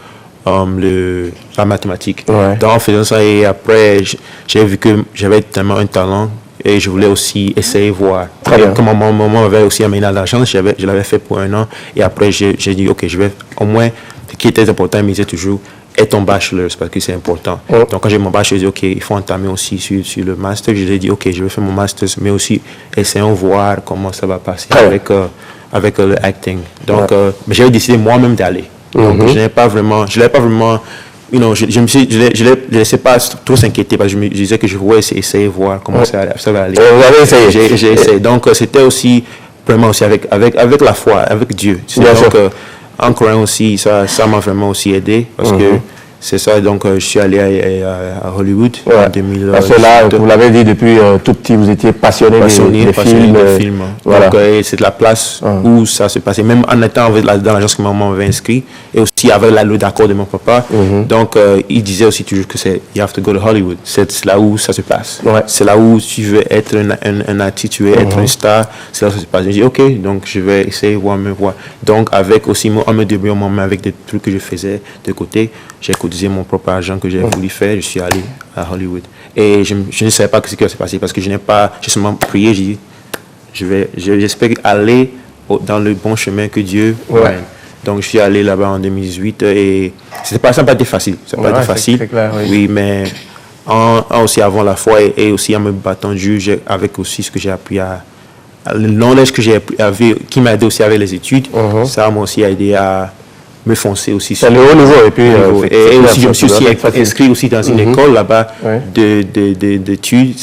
la mathématique. Donc en faisant ça et après, j'ai vu que j'avais tellement un talent et je voulais aussi essayer voir. Comme mon maman m'avait aussi amené à l'agence, je l'avais fait pour 1 an et après j'ai dit ok, je vais au moins, ce qui était important, il me disait toujours et ton bachelor parce que c'est important. Donc quand j'ai mon bachelor, j'ai dit ok, il faut entamer aussi sur le master. Je lui ai dit ok, je vais faire mon master, mais aussi essayons voir comment ça va passer avec le acting. Donc mais j'avais décidé moi-même d'aller. Donc je l'avais pas vraiment you know, je ne laissais pas trop s'inquiéter parce que je me disais que je voulais essayer voir comment ça va aller. Vous avez essayé? J'ai essayé. Donc c'était aussi vraiment aussi avec la foi, avec Dieu. Donc en croyant aussi, ça m'a vraiment aussi aidé parce que c'est ça. Donc je suis allé à Hollywood en 2000. Parce que là, vous l'avez dit depuis tout petit, vous étiez passionné des films. Voilà. Donc c'est la place où ça se passait. Même en étant dans l'agence que maman m'avait inscrit et aussi avec le d'accord de mon papa. Donc il disait aussi toujours que you have to go to Hollywood. C'est là où ça se passe. C'est là où tu veux être un artiste, tu veux être un star. C'est là où ça se passe. J'ai dit ok, donc je vais essayer de voir. Donc avec aussi en me débrouillant moi-même avec des trucs que je faisais de côté, j'ai cotisé mon propre argent que j'ai voulu faire. Je suis allé à Hollywood et je ne savais pas ce qui va se passer parce que j'ai seulement prié. J'ai dit j'espère aller dans le bon chemin que Dieu mène. Donc je suis allé là-bas en 2018 et ça n'a pas été facile. Ça n'a pas été facile. C'est clair, oui, mais aussi avant la foi et aussi en me battant Dieu, avec aussi ce que j'ai appris le knowledge que j'ai appris, qui m'a aidé aussi avec les études, ça m'a aussi aidé à me foncer aussi. C'est le haut niveau et puis et aussi je me suis aussi inscrit aussi dans une école là-bas d'études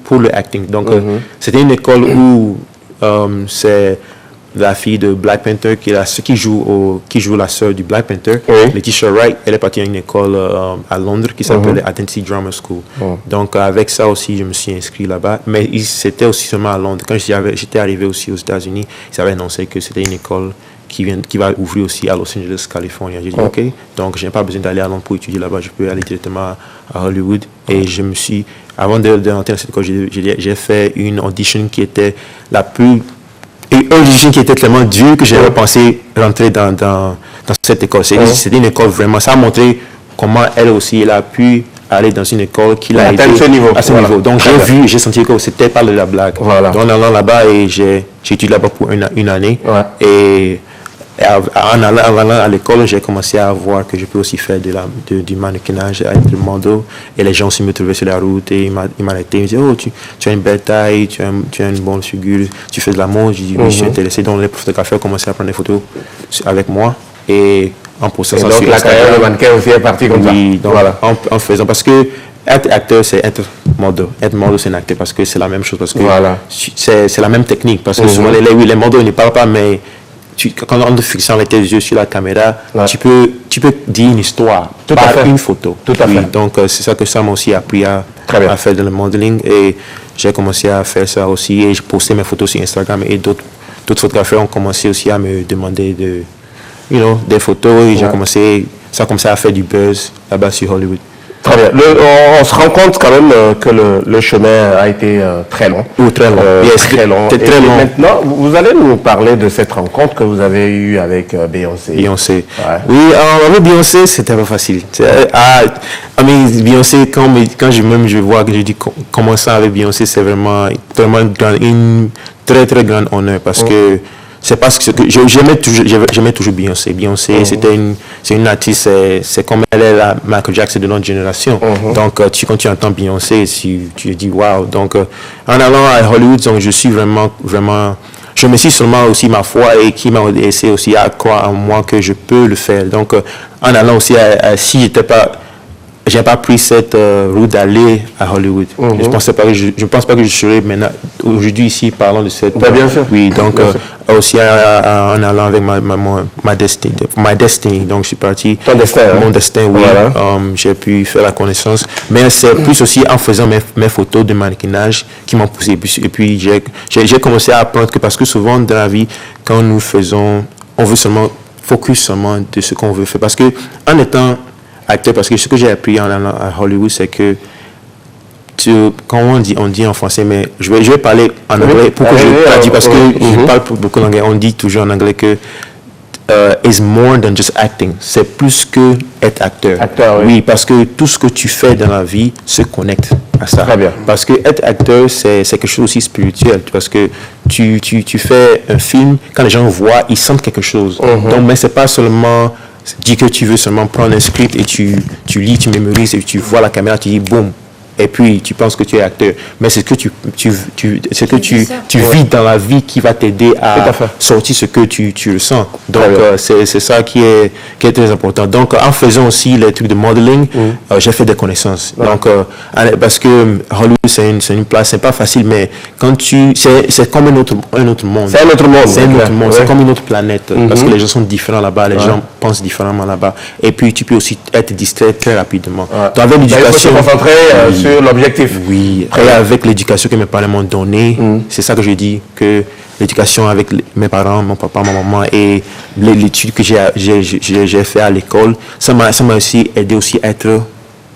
pour le acting. Donc c'était une école où c'est la fille de Black Panther qui joue la sœur du Black Panther, Letitia Wright. Elle est partie à une école à Londres qui s'appelle Identity Drama School. Donc avec ça aussi je me suis inscrit là-bas, mais c'était aussi seulement à Londres. Quand j'étais arrivé aussi aux États-Unis, ils avaient annoncé que c'était une école qui va ouvrir aussi à Los Angeles, Californie. J'ai dit ok, donc je n'ai pas besoin d'aller à Londres pour étudier là-bas, je peux aller directement à Hollywood. Et je me suis, avant de rentrer dans cette école, j'ai fait une audition qui était une audition qui était tellement dure que j'avais pensé rentrer dans cette école. C'était une école vraiment, ça a montré comment elle aussi, elle a pu aller dans une école qui l'a aidé à ce niveau. Donc j'ai senti que c'était pas de la blague. Donc en allant là-bas et j'ai étudié là-bas pour une année. Et en allant à l'école, j'ai commencé à voir que je peux aussi faire du mannequinage, être modèle. Et les gens aussi me trouvaient sur la route et ils m'arrêtaient. Ils me disaient, oh, tu as une belle taille, tu as une bonne figure, tu fais de la mode. Je dis, oui, je suis intéressé. Donc les photographes ont commencé à prendre des photos avec moi. Et en postant ça sur Instagram. Donc la carrière de mannequin aussi est partie comme ça. Donc voilà. En faisant, parce que être acteur, c'est être modèle. Être modèle, c'est un acteur parce que c'est la même chose. Parce que c'est la même technique. Parce que souvent, les modèles ne parlent pas, mais quand on te fixe les yeux sur la caméra, tu peux dire une histoire par une photo. Tout à fait. Donc c'est ça que ça m'a aussi appris à faire de le modeling et j'ai commencé à faire ça aussi et j'ai posté mes photos sur Instagram et d'autres photographes ont commencé aussi à me demander des photos et ça a commencé à faire du buzz là-bas sur Hollywood. Très bien. On se rend compte quand même que le chemin a été très long. Très long. Très long. C'était très long. Maintenant, vous allez nous parler de cette rencontre que vous avez eue avec Beyoncé. Beyoncé. Ouais. Oui, avec Beyoncé, c'était pas facile. Beyoncé, quand je vois que je dis commencer avec Beyoncé, c'est vraiment une très très grande honneur parce que c'est parce que j'aimais toujours Beyoncé. Beyoncé, c'est une artiste, c'est comme elle est la Michael Jackson de notre génération. Donc, quand tu entends Beyoncé, tu dis wow. Donc, en allant à Hollywood, donc, je suis vraiment, je me suis seulement aussi ma foi et qui m'a essayé aussi à croire en moi que je peux le faire. Donc, en allant aussi si j'étais pas j'ai pas pris cette route d'aller à Hollywood. Je pense pas que je serais maintenant aujourd'hui ici parlant de cette. Bien sûr. Oui, donc aussi en allant avec ma destiny. Donc je suis parti. Ton destin. Mon destin, oui. Voilà. J'ai pu faire la connaissance, mais c'est plus aussi en faisant mes photos de mannequinage qui m'ont poussé. Et puis j'ai commencé à apprendre que parce que souvent dans la vie, quand nous faisons, on veut seulement focus seulement de ce qu'on veut faire. Parce que en étant acteur, parce que ce que j'ai appris en allant à Hollywood, c'est que quand on dit en français, mais je vais parler en anglais pour que je traduise, parce que je parle beaucoup d'anglais. On dit toujours en anglais que is more than just acting. C'est plus que être acteur. Oui, parce que tout ce que tu fais dans la vie se connecte à ça. Très bien. Parce que être acteur, c'est quelque chose aussi spirituel. Parce que tu fais un film, quand les gens voient, ils sentent quelque chose. Donc, mais c'est pas seulement dire que tu veux seulement prendre un script et tu lis, tu mémorises et tu vois la caméra, tu dis boum. Et puis tu penses que tu es acteur, mais c'est ce que tu vis dans la vie qui va t'aider à sortir ce que tu ressens. Donc c'est ça qui est très important. Donc en faisant aussi les trucs de modeling, j'ai fait des connaissances. Donc parce que Hollywood c'est une place, c'est pas facile, mais quand c'est comme un autre monde. C'est un autre monde. C'est un autre monde. C'est comme une autre planète parce que les gens sont différents là-bas, les gens pensent différemment là-bas. Et puis tu peux aussi être distrait très rapidement. Donc avec l'éducation, il faut se concentrer sur l'objectif. Oui, et avec l'éducation que mes parents m'ont donnée, c'est ça que je dis, que l'éducation avec mes parents, mon papa, ma maman et l'étude que j'ai fait à l'école, ça m'a aussi aidé aussi à être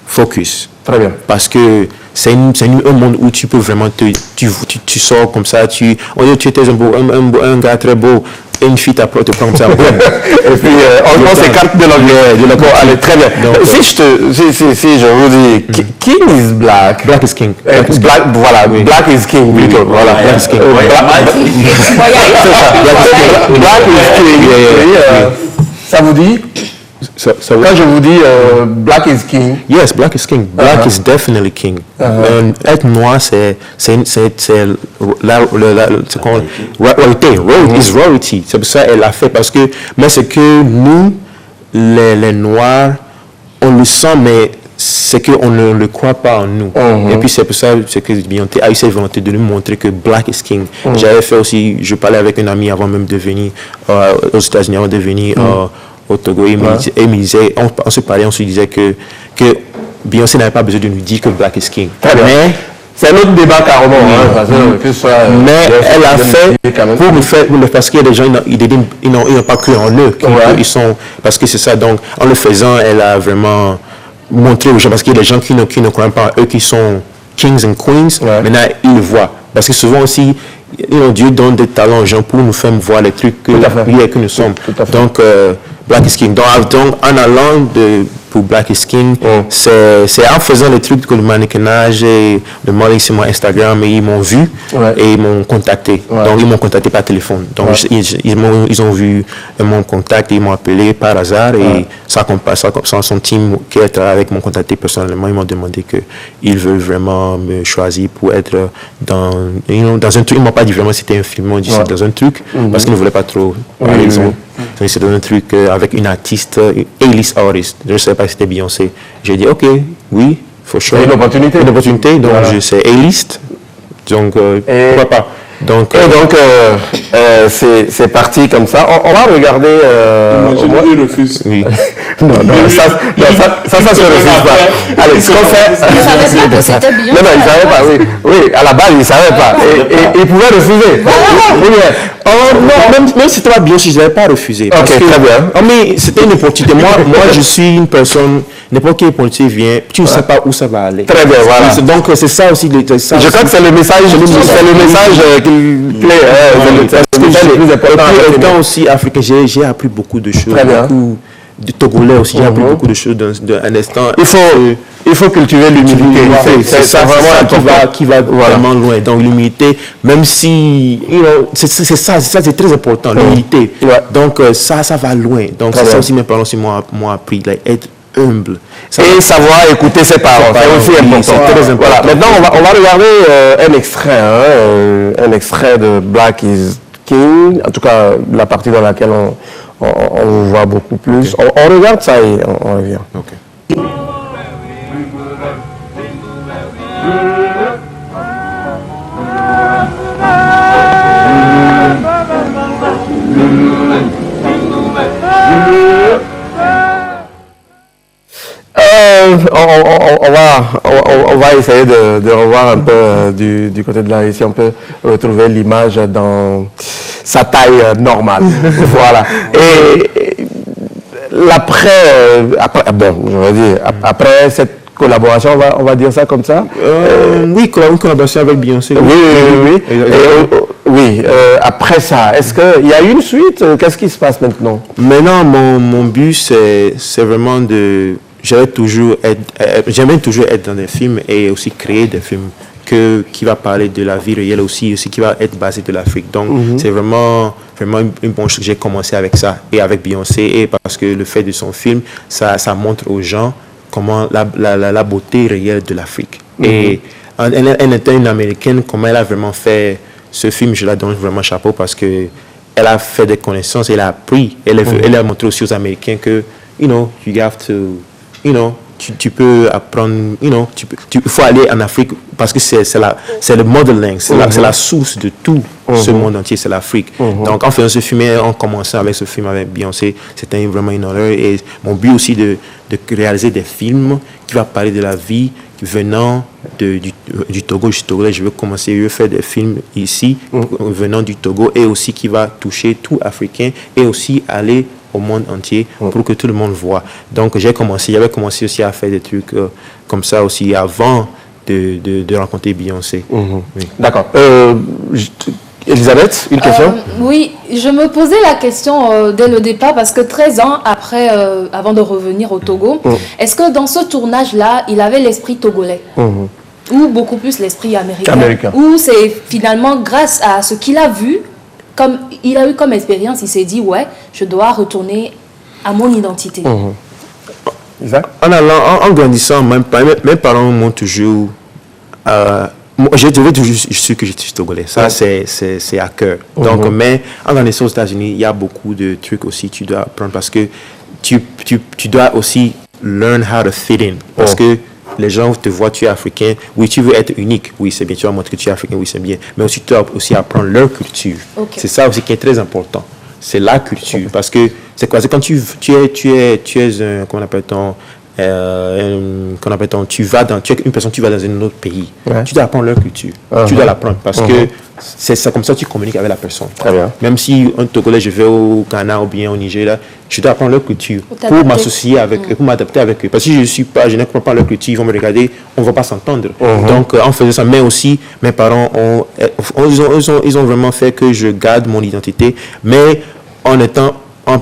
focus. Très bien. Parce que c'est un monde où tu peux vraiment tu sors comme ça, on dit tu étais un gars très beau, et une fille te prend comme ça. Et puis on s'écarte de l'anglais. Allez, très bien. Donc, si je vous dis King is black. Black is king. Black is king. Voilà. Black is king. Black is king. Ça vous dit? Quand je vous dis black is king. Yes, black is king. Black is definitely king. Être noir, c'est royalty. C'est pour ça qu'elle l'a fait. Mais c'est que nous, les noirs, on le sent, mais c'est qu'on ne le croit pas en nous. Et puis c'est pour ça que Beyoncé a eu cette volonté de nous montrer que black is king. J'avais fait aussi, je parlais avec un ami avant même de venir aux États-Unis, avant de venir au Togo, et il me disait, on se parlait, on se disait que Beyoncé n'avait pas besoin de nous dire que black is king. Mais c'est un autre débat carrément. Mais elle a fait pour nous faire, parce qu'il y a des gens, ils n'ont pas cru en eux. Parce que c'est ça, donc en le faisant, elle a vraiment montré aux gens, parce qu'il y a des gens qui ne croient pas en eux, qui sont kings and queens, maintenant ils le voient. Parce que souvent aussi, Dieu donne des talents aux gens pour nous faire voir les trucs que nous sommes. Donc, Black is King. Donc en allant pour Black is King, c'est en faisant les trucs comme le mannequinage et le modeling sur mon Instagram, et ils m'ont vu et ils m'ont contacté. Donc ils m'ont contacté par téléphone. Donc ils ont vu mon contact et ils m'ont appelé par hasard, et son team qui est avec m'ont contacté personnellement. Ils m'ont demandé qu'ils veulent vraiment me choisir pour être dans un truc. Ils m'ont pas dit vraiment c'était un film, ils m'ont dit c'est dans un truc parce qu'ils ne voulaient pas trop parler. C'est dans un truc avec une artiste, A-list artist. Je ne sais pas si c'était Beyoncé. J'ai dit ok, oui, for sure. C'est une opportunité. Donc c'est A-list. Donc pourquoi pas. Donc c'est parti comme ça. On va regarder. Il refuse. Oui. non, ça se refuse pas. Allez, ce qu'on fait. Il ne savait pas que c'était Beyoncé. Non, il ne savait pas, oui. Oui, à la base, il ne savait pas. Et il pouvait refuser. Même si c'était pas Beyoncé, je n'avais pas refusé. Ok, très bien. Mais c'était une opportunité. Moi, je suis une personne, n'importe quelle opportunité vient, tu ne sais pas où ça va aller. Très bien, voilà. Donc c'est ça aussi. Je crois que c'est le message qui plaît. C'est le plus important. Étant aussi africain, j'ai appris beaucoup de choses. Très bien. Beaucoup de Togolais aussi, j'ai appris beaucoup de choses d'un instant. Il faut cultiver l'humilité. C'est ça vraiment qui va vraiment loin. Donc l'humilité, même si, c'est ça, c'est très important, l'humilité. Donc ça va loin. Donc c'est ça aussi mes parents m'ont appris, être humble. Et savoir écouter ses paroles. C'est aussi important. C'est très important. Voilà. Maintenant, on va regarder un extrait. Un extrait de Black is King. En tout cas, la partie dans laquelle on voit beaucoup plus. On regarde ça et on revient. Okay. On va essayer de revoir un peu du côté de la Russie. On peut retrouver l'image dans sa taille normale. Voilà. Et après cette collaboration, on va dire ça comme ça. Oui, une collaboration avec Beyoncé. Oui. Après ça, est-ce qu'il y a une suite? Qu'est-ce qui se passe maintenant? Maintenant, mon but, c'est vraiment de... J'aimerais toujours être dans des films et aussi créer des films qui va parler de la vie réelle aussi qui va être basé de l'Afrique. Donc, c'est vraiment une bonne chose que j'ai commencé avec ça et avec Beyoncé, et parce que le fait de son film, ça montre aux gens comment la beauté réelle de l'Afrique. Et elle était une Américaine, comment elle a vraiment fait ce film, je la donne vraiment chapeau, parce que elle a fait des connaissances, elle a appris, elle a montré aussi aux Américains que, you have to... tu peux apprendre, il faut aller en Afrique parce que c'est le motherland, c'est la source de tout ce monde entier, c'est l'Afrique. Donc en faisant ce film, en commençant avec ce film avec Beyoncé, c'était vraiment une honneur, et mon but aussi de réaliser des films qui vont parler de la vie venant du Togo. Je suis togolais, je veux faire des films ici venant du Togo, et aussi qui va toucher tout Africain et aussi aller au monde entier pour que tout le monde voit. Donc j'avais commencé aussi à faire des trucs comme ça aussi avant de rencontrer Beyoncé. Oui. D'accord. Elisabeth, une question? Oui, je me posais la question dès le départ, parce que 13 ans après, avant de revenir au Togo, est-ce que dans ce tournage-là, il avait l'esprit togolais ou beaucoup plus l'esprit américain? Ou c'est finalement grâce à ce qu'il a vu, comme il a eu comme expérience, il s'est dit, ouais, je dois retourner à mon identité. En grandissant, mes parents m'ont toujours... je devais toujours sûr que je suis togolais. Ça, c'est à cœur. Donc, mais en grandissant aux États-Unis, il y a beaucoup de trucs aussi que tu dois apprendre, parce que tu dois aussi learn how to fit in. Parce que les gens te voient, tu es africain. Oui, tu veux être unique. Oui, c'est bien. Tu vas montrer que tu es africain. Oui, c'est bien. Mais aussi, tu dois aussi apprendre leur culture. C'est ça aussi qui est très important. C'est la culture. Parce que c'est quoi? C'est quand tu es un, comment on appelle tu es une personne, tu vas dans un autre pays. Tu dois apprendre leur culture. Tu dois l'apprendre, parce que c'est comme ça que tu communiques avec la personne. Très bien. Même si un Togolais, je vais au Ghana ou bien au Niger, je dois apprendre leur culture pour m'associer avec eux, pour m'adapter avec eux. Parce que si je ne comprends pas leur culture, ils vont me regarder, on ne va pas s'entendre. Donc, en faisant ça, mais aussi, mes parents ils ont vraiment fait que je garde mon identité, mais en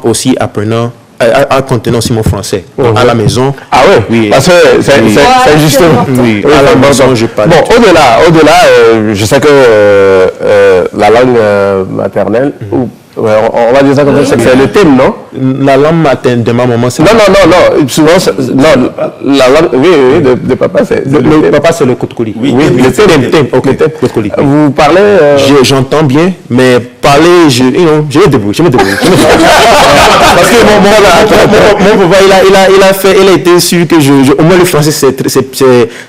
aussi apprenant, en contenant aussi mon français. À la maison. Ah oui. Parce que c'est justement. Oui, à la maison, je parle. Bon, au-delà, je sais que la langue maternelle, on va dire ça comme ça, c'est le thème, non? La langue maternelle de ma maman, c'est... Non, souvent, la langue, de papa, c'est... Papa, c'est le Kotkoli. Oui, le thème. Ok, Kotkoli. Vous parlez... J'entends bien, mais parler, je me débrouille. Parce que mon papa, il a été sûr que au moins le français,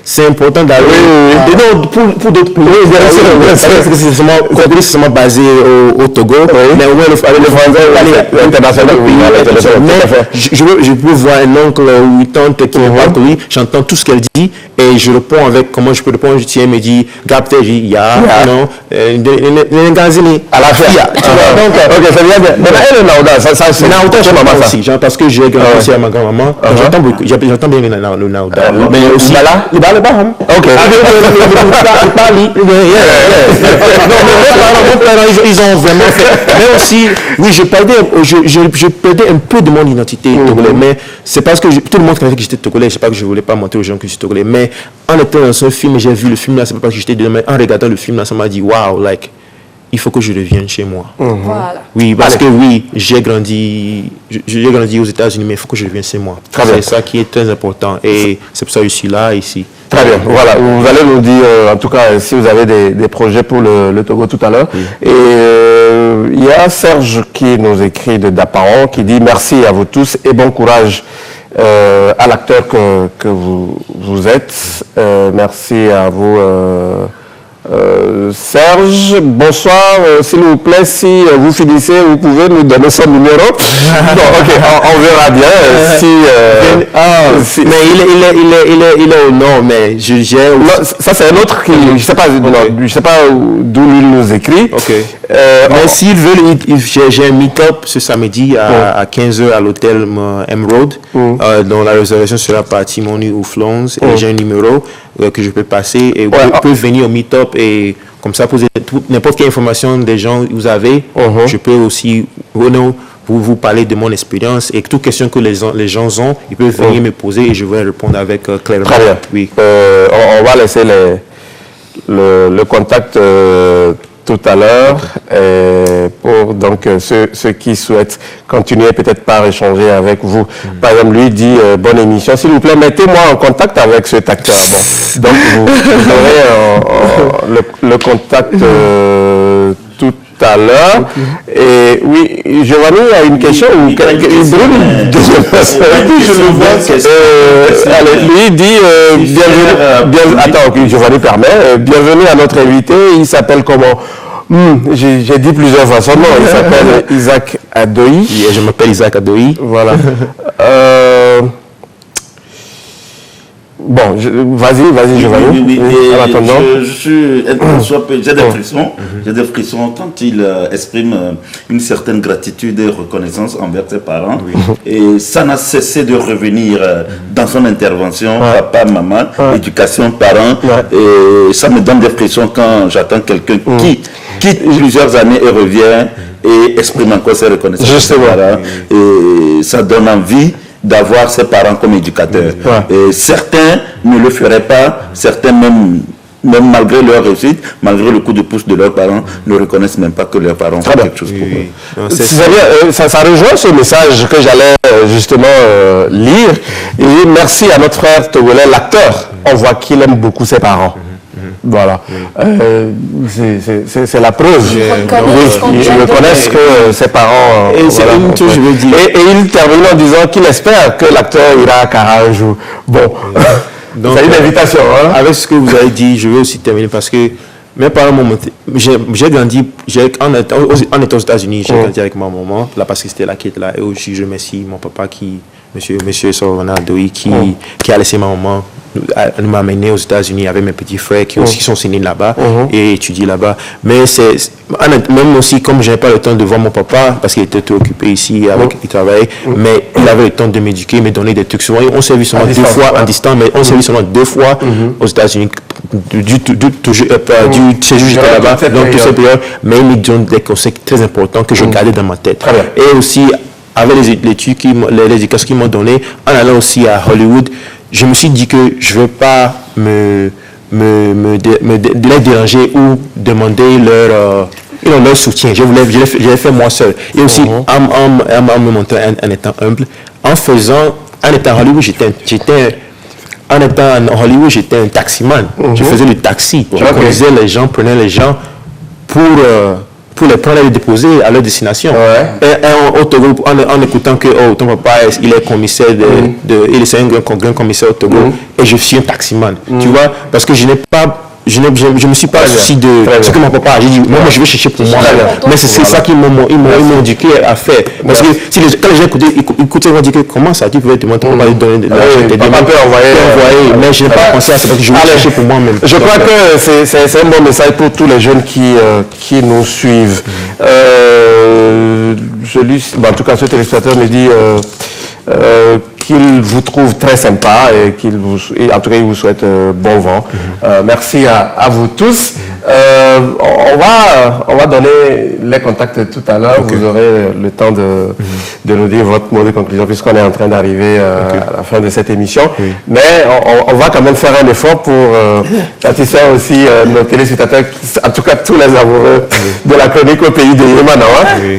c'est important d'aller... Pour d'autres pays, c'est seulement basé au Togo, mais au moins le français, international, je peux voir un oncle ou une tante qui me parle, j'entends tout ce qu'elle dit, et je réponds avec comment je peux répondre. Je tiens, me dit, Gapte, ya, non, à la fille. Donc, ok, ça vient bien. Mais là, elle est Naouda, ça c'est Naouda chez maman aussi, parce que j'ai grandi aussi à ma grand-maman. J'entends beaucoup, j'entends bien le Naouda. Mais aussi, il parle pas, hein? Ok. Ils ont vraiment fait. Mais aussi, oui, je perdais un peu de mon identité togolais, mais c'est parce que tout le monde connaissait que j'étais togolais. Je sais pas que je voulais pas montrer aux gens que je suis togolais, mais en étant dans ce film, j'ai vu le film là, c'est pas parce que j'étais dedans, mais en regardant le film là, ça m'a dit waouh, il faut que je revienne chez moi. Voilà. Oui, parce que j'ai grandi aux États-Unis, mais il faut que je revienne chez moi. C'est ça qui est très important, et c'est pour ça que je suis là ici. Très bien, voilà, vous allez nous dire en tout cas si vous avez des projets pour le Togo tout à l'heure. Et il y a Serge qui nous écrit de Daparon qui dit merci à vous tous et bon courage à l'acteur que vous êtes. Merci à vous, Serge. Bonsoir. S'il vous plaît, si vous finissez, vous pouvez nous donner son numéro. Bon, ok, on verra bien. Mais il est au nom, mais ça c'est un autre qui, je sais pas d'où il nous écrit. Ok. Mais s'ils veulent, j'ai un meet-up ce samedi à 15h à l'hôtel Emerald, dont la réservation sera par Timoni ou Flons, et j'ai un numéro que je peux passer, et vous pouvez venir au meet-up et comme ça poser n'importe quelle information des gens que vous avez. Je peux aussi vous parler de mon expérience et toute question que les gens ont, ils peuvent venir me poser et je vais répondre avec clairement. Très bien. Oui. On va laisser le contact tout à l'heure pour donc ceux qui souhaitent continuer peut-être par échanger avec vous. Par exemple, lui dit bonne émission. S'il vous plaît, mettez-moi en contact avec cet acteur. Bon, donc vous aurez le contact tout à l'heure. Et oui, Giovanni a une question. Lui dit bienvenue. Attends, Giovanni permet. Bienvenue à notre invité. Il s'appelle comment? J'ai dit plusieurs fois son nom. Il s'appelle Isaac Adoyi. Je m'appelle Isaac Adoyi. Voilà. Bon, vas-y, Giovanni. Oui. J'ai des frissons quand il exprime une certaine gratitude et reconnaissance envers ses parents. Et ça n'a cessé de revenir dans son intervention, papa, maman, éducation, parents. Et ça me donne des frissons quand j'attends quelqu'un qui quitte plusieurs années et revient et exprime encore ses reconnaissances. Justement. Et ça donne envie d'avoir ses parents comme éducateurs. Et certains ne le feraient pas, certains même malgré leur réussite, malgré le coup de pouce de leurs parents, ne reconnaissent même pas que leurs parents font quelque chose pour eux. Ça rejoint ce message que j'allais justement lire. Et merci à notre frère togolais, l'acteur. On voit qu'il aime beaucoup ses parents. Voilà. C'est la preuve. Ils reconnaissent que ses parents... Et c'est une chose, je veux dire. Et il termine en disant qu'il espère que l'acteur ira à Cara un jour. Bon, c'est une invitation. Avec ce que vous avez dit, je vais aussi terminer parce que mes parents m'ont monté. J'ai grandi, en étant aux États-Unis, j'ai grandi avec ma maman, là parce que c'était là qui était là. Et aussi, je remercie mon papa monsieur Sorvana Adoyi, qui a laissé ma maman m'a amené aux États-Unis avec mes petits frères qui aussi sont nés là-bas et étudient là-bas. Mais c'est même aussi comme je n'avais pas le temps de voir mon papa parce qu'il était tout occupé ici avec il travaillait, mais il avait le temps de m'éduquer, me donner des trucs. Souvent on s'est vu seulement 2 fois en distance, mais on s'est vu seulement 2 fois aux États-Unis du séjour j'étais là-bas, donc tout ces périodes. Mais il me donne des conseils très importants que je gardais dans ma tête. Et aussi avec l'éducation qu'ils m'ont donné, en allant aussi à Hollywood, je me suis dit que je ne veux pas les déranger ou demander leur soutien. Je l'ai fait moi seul. Et aussi, en me montrant en étant humble, en étant à Hollywood, j'étais un taximan. Je faisais le taxi. Je conduisais les gens, prenais les gens pour les prendre et les déposer à leur destination. Et au Togo, en écoutant que ton papa il est commissaire il est un grand commissaire au Togo et je suis un taximan. Tu vois, parce que je me suis pas soucié de ce que mon papa a dit. Moi, je vais chercher pour moi. Mais c'est ça qu'ils m'ont éduqué à faire. Parce que quand les gens écoutaient, ils vont dire que comment ça, tu pouvais demander ton papa de donner de l'argent, envoyer. Mais je n'ai pas pensé à ça parce que je voulais chercher pour moi-même. Je crois que c'est un bon message pour tous les jeunes qui nous suivent. En tout cas, ce téléspectateur me dit qu'il vous trouve très sympa et en tout cas, il vous souhaite bon vent. Merci à vous tous. On va donner les contacts tout à l'heure. Vous aurez le temps de nous dire votre mot de conclusion puisqu'on est en train d'arriver à la fin de cette émission. Mais on va quand même faire un effort pour satisfaire aussi nos téléspectateurs, en tout cas tous les amoureux de la chronique au pays de Yémanawa. Et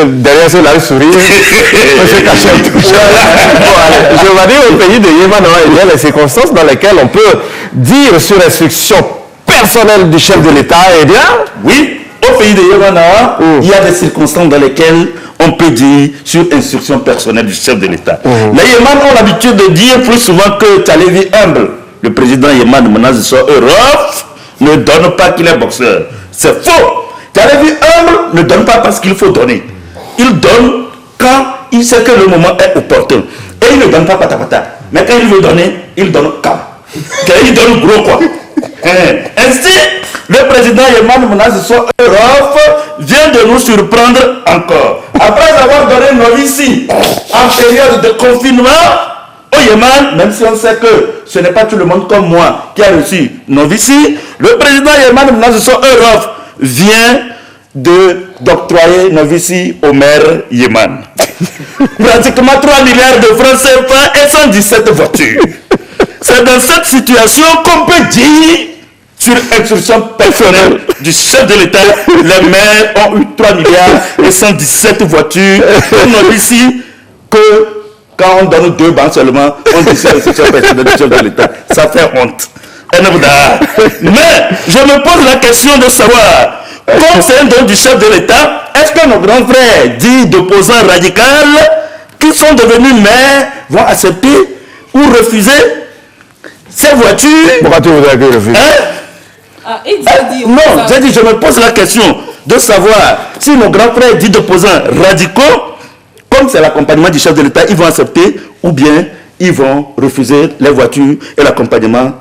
derrière ce live sourire, on se cache un peu. Je vais dire au pays de Yémanawa, il y a les circonstances dans lesquelles on peut dire sur instruction personnelle du chef de l'État, eh bien, oui, au pays de Yémanawa, il y a des circonstances dans lesquelles on peut dire, sur instruction personnelle du chef de l'État. Les Yéman ont l'habitude de dire plus souvent que tu as les vies humbles. Le président Yéman Menaziso Europe ne donne pas qu'il est boxeur. C'est faux. Tu as les vies humbles, ne donne pas parce qu'il faut donner. Il donne quand il sait que le moment est opportun. Et il ne donne pas patapata. Mais quand il veut donner, il donne quand. Il donne gros quoi. Ainsi, le président Yéman Menaziso Europe vient de nous surprendre encore. Après avoir donné Novici en période de confinement au Yéman, même si on sait que ce n'est pas tout le monde comme moi qui a reçu Novici, le président Yéman Menaziso Europe vient d'octroyer Novici au maire Yéman. Pratiquement 3 milliards de francs CFA et 117 voitures. C'est dans cette situation qu'on peut dire, sur instruction personnelle du chef de l'État, les maires ont eu 3 milliards et 117 voitures. On dit ici que quand on donne 2 bancs seulement, on dit c'est l'instruction personnelle du chef de l'État. Ça fait honte. Mais je me pose la question de savoir, comme c'est un don du chef de l'État, est-ce que nos grands frères dits d'opposants radicaux qui sont devenus maires vont accepter ou refuser ces voitures? Pourquoi tu voudrais que refuse? Non, j'ai dit, je me pose la question de savoir si nos grands frères dits d'opposants radicaux, comme c'est l'accompagnement du chef de l'État, ils vont accepter ou bien ils vont refuser les voitures et l'accompagnement.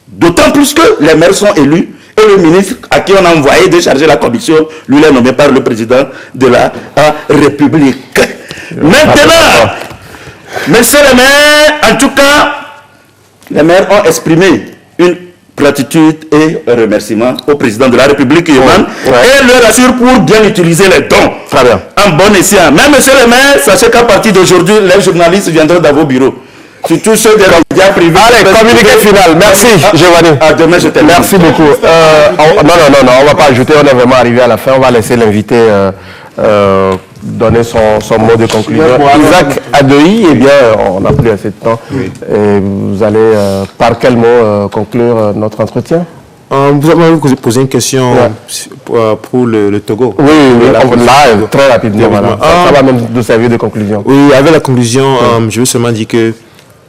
D'autant plus que les maires sont élus et le ministre à qui on a envoyé décharger la commission, lui, il est nommé par le président de la République. Maintenant, messieurs les maires, en tout cas, les maires ont exprimé une gratitude et un remerciement au président de la République Yéman et leur assure pour bien utiliser les dons. Très bien. En bon escient. Mais monsieur le maire, sachez qu'à partir d'aujourd'hui, les journalistes viendront dans vos bureaux. Surtout ceux des médias privés. Allez, communiqué final. Merci, Giovanni. À demain, je t'aime. Merci beaucoup. Non, on ne va pas ajouter. On est vraiment arrivé à la fin. On va laisser l'invité donner son mot de conclusion. Isaac Adeuil, eh bien, on n'a plus assez de temps. Oui. Et vous allez, par quel mot, conclure notre entretien? Vous avez posé une question pour le Togo. Oui, là, très rapidement. Voilà. Ça va même nous servir de conclusion. Oui, avec la conclusion, je veux seulement dire que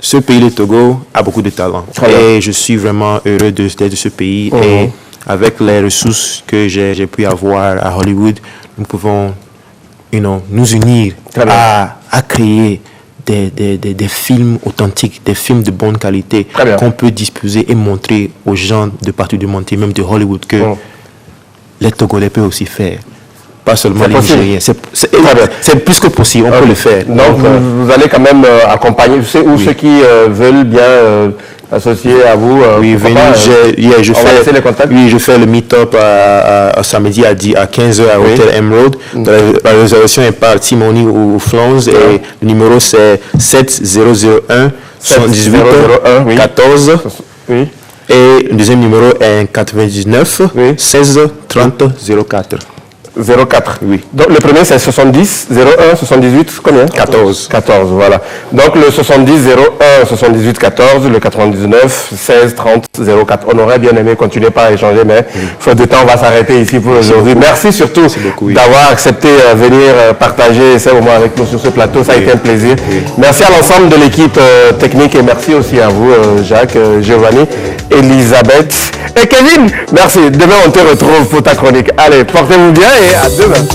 ce pays, le Togo, a beaucoup de talent. Et je suis vraiment heureux d'être de ce pays. Et avec les ressources que j'ai pu avoir à Hollywood, nous pouvons nous unir à créer des films authentiques, des films de bonne qualité qu'on peut disposer et montrer aux gens de partout du monde, et même de Hollywood, que les Togolais peuvent aussi faire. Pas seulement les Nigériens. C'est plus que possible, on peut le faire. Donc, vous allez quand même accompagner, ceux qui veulent bien associer à vous. Oui, venez, je fais le meet-up à samedi à 15h à Hôtel Emerald. La réservation est par Timoni ou Flons et le numéro c'est 7001 78 14. Oui. Et le deuxième numéro est 99 16 30 04. 04, oui. Donc le premier c'est 70 01 78 combien? 14, voilà. Donc le 70 01 78 14, le 99 16 30 04. On aurait bien aimé continuer par échanger, mais faute de temps, on va s'arrêter ici pour aujourd'hui. Merci surtout d'avoir accepté venir partager ces moments avec nous sur ce plateau. Ça a été un plaisir. Merci à l'ensemble de l'équipe technique et merci aussi à vous, Jacques, Giovanni, Elisabeth et Kevin. Merci. Demain on te retrouve pour ta chronique. Allez, portez-vous bien et à demain.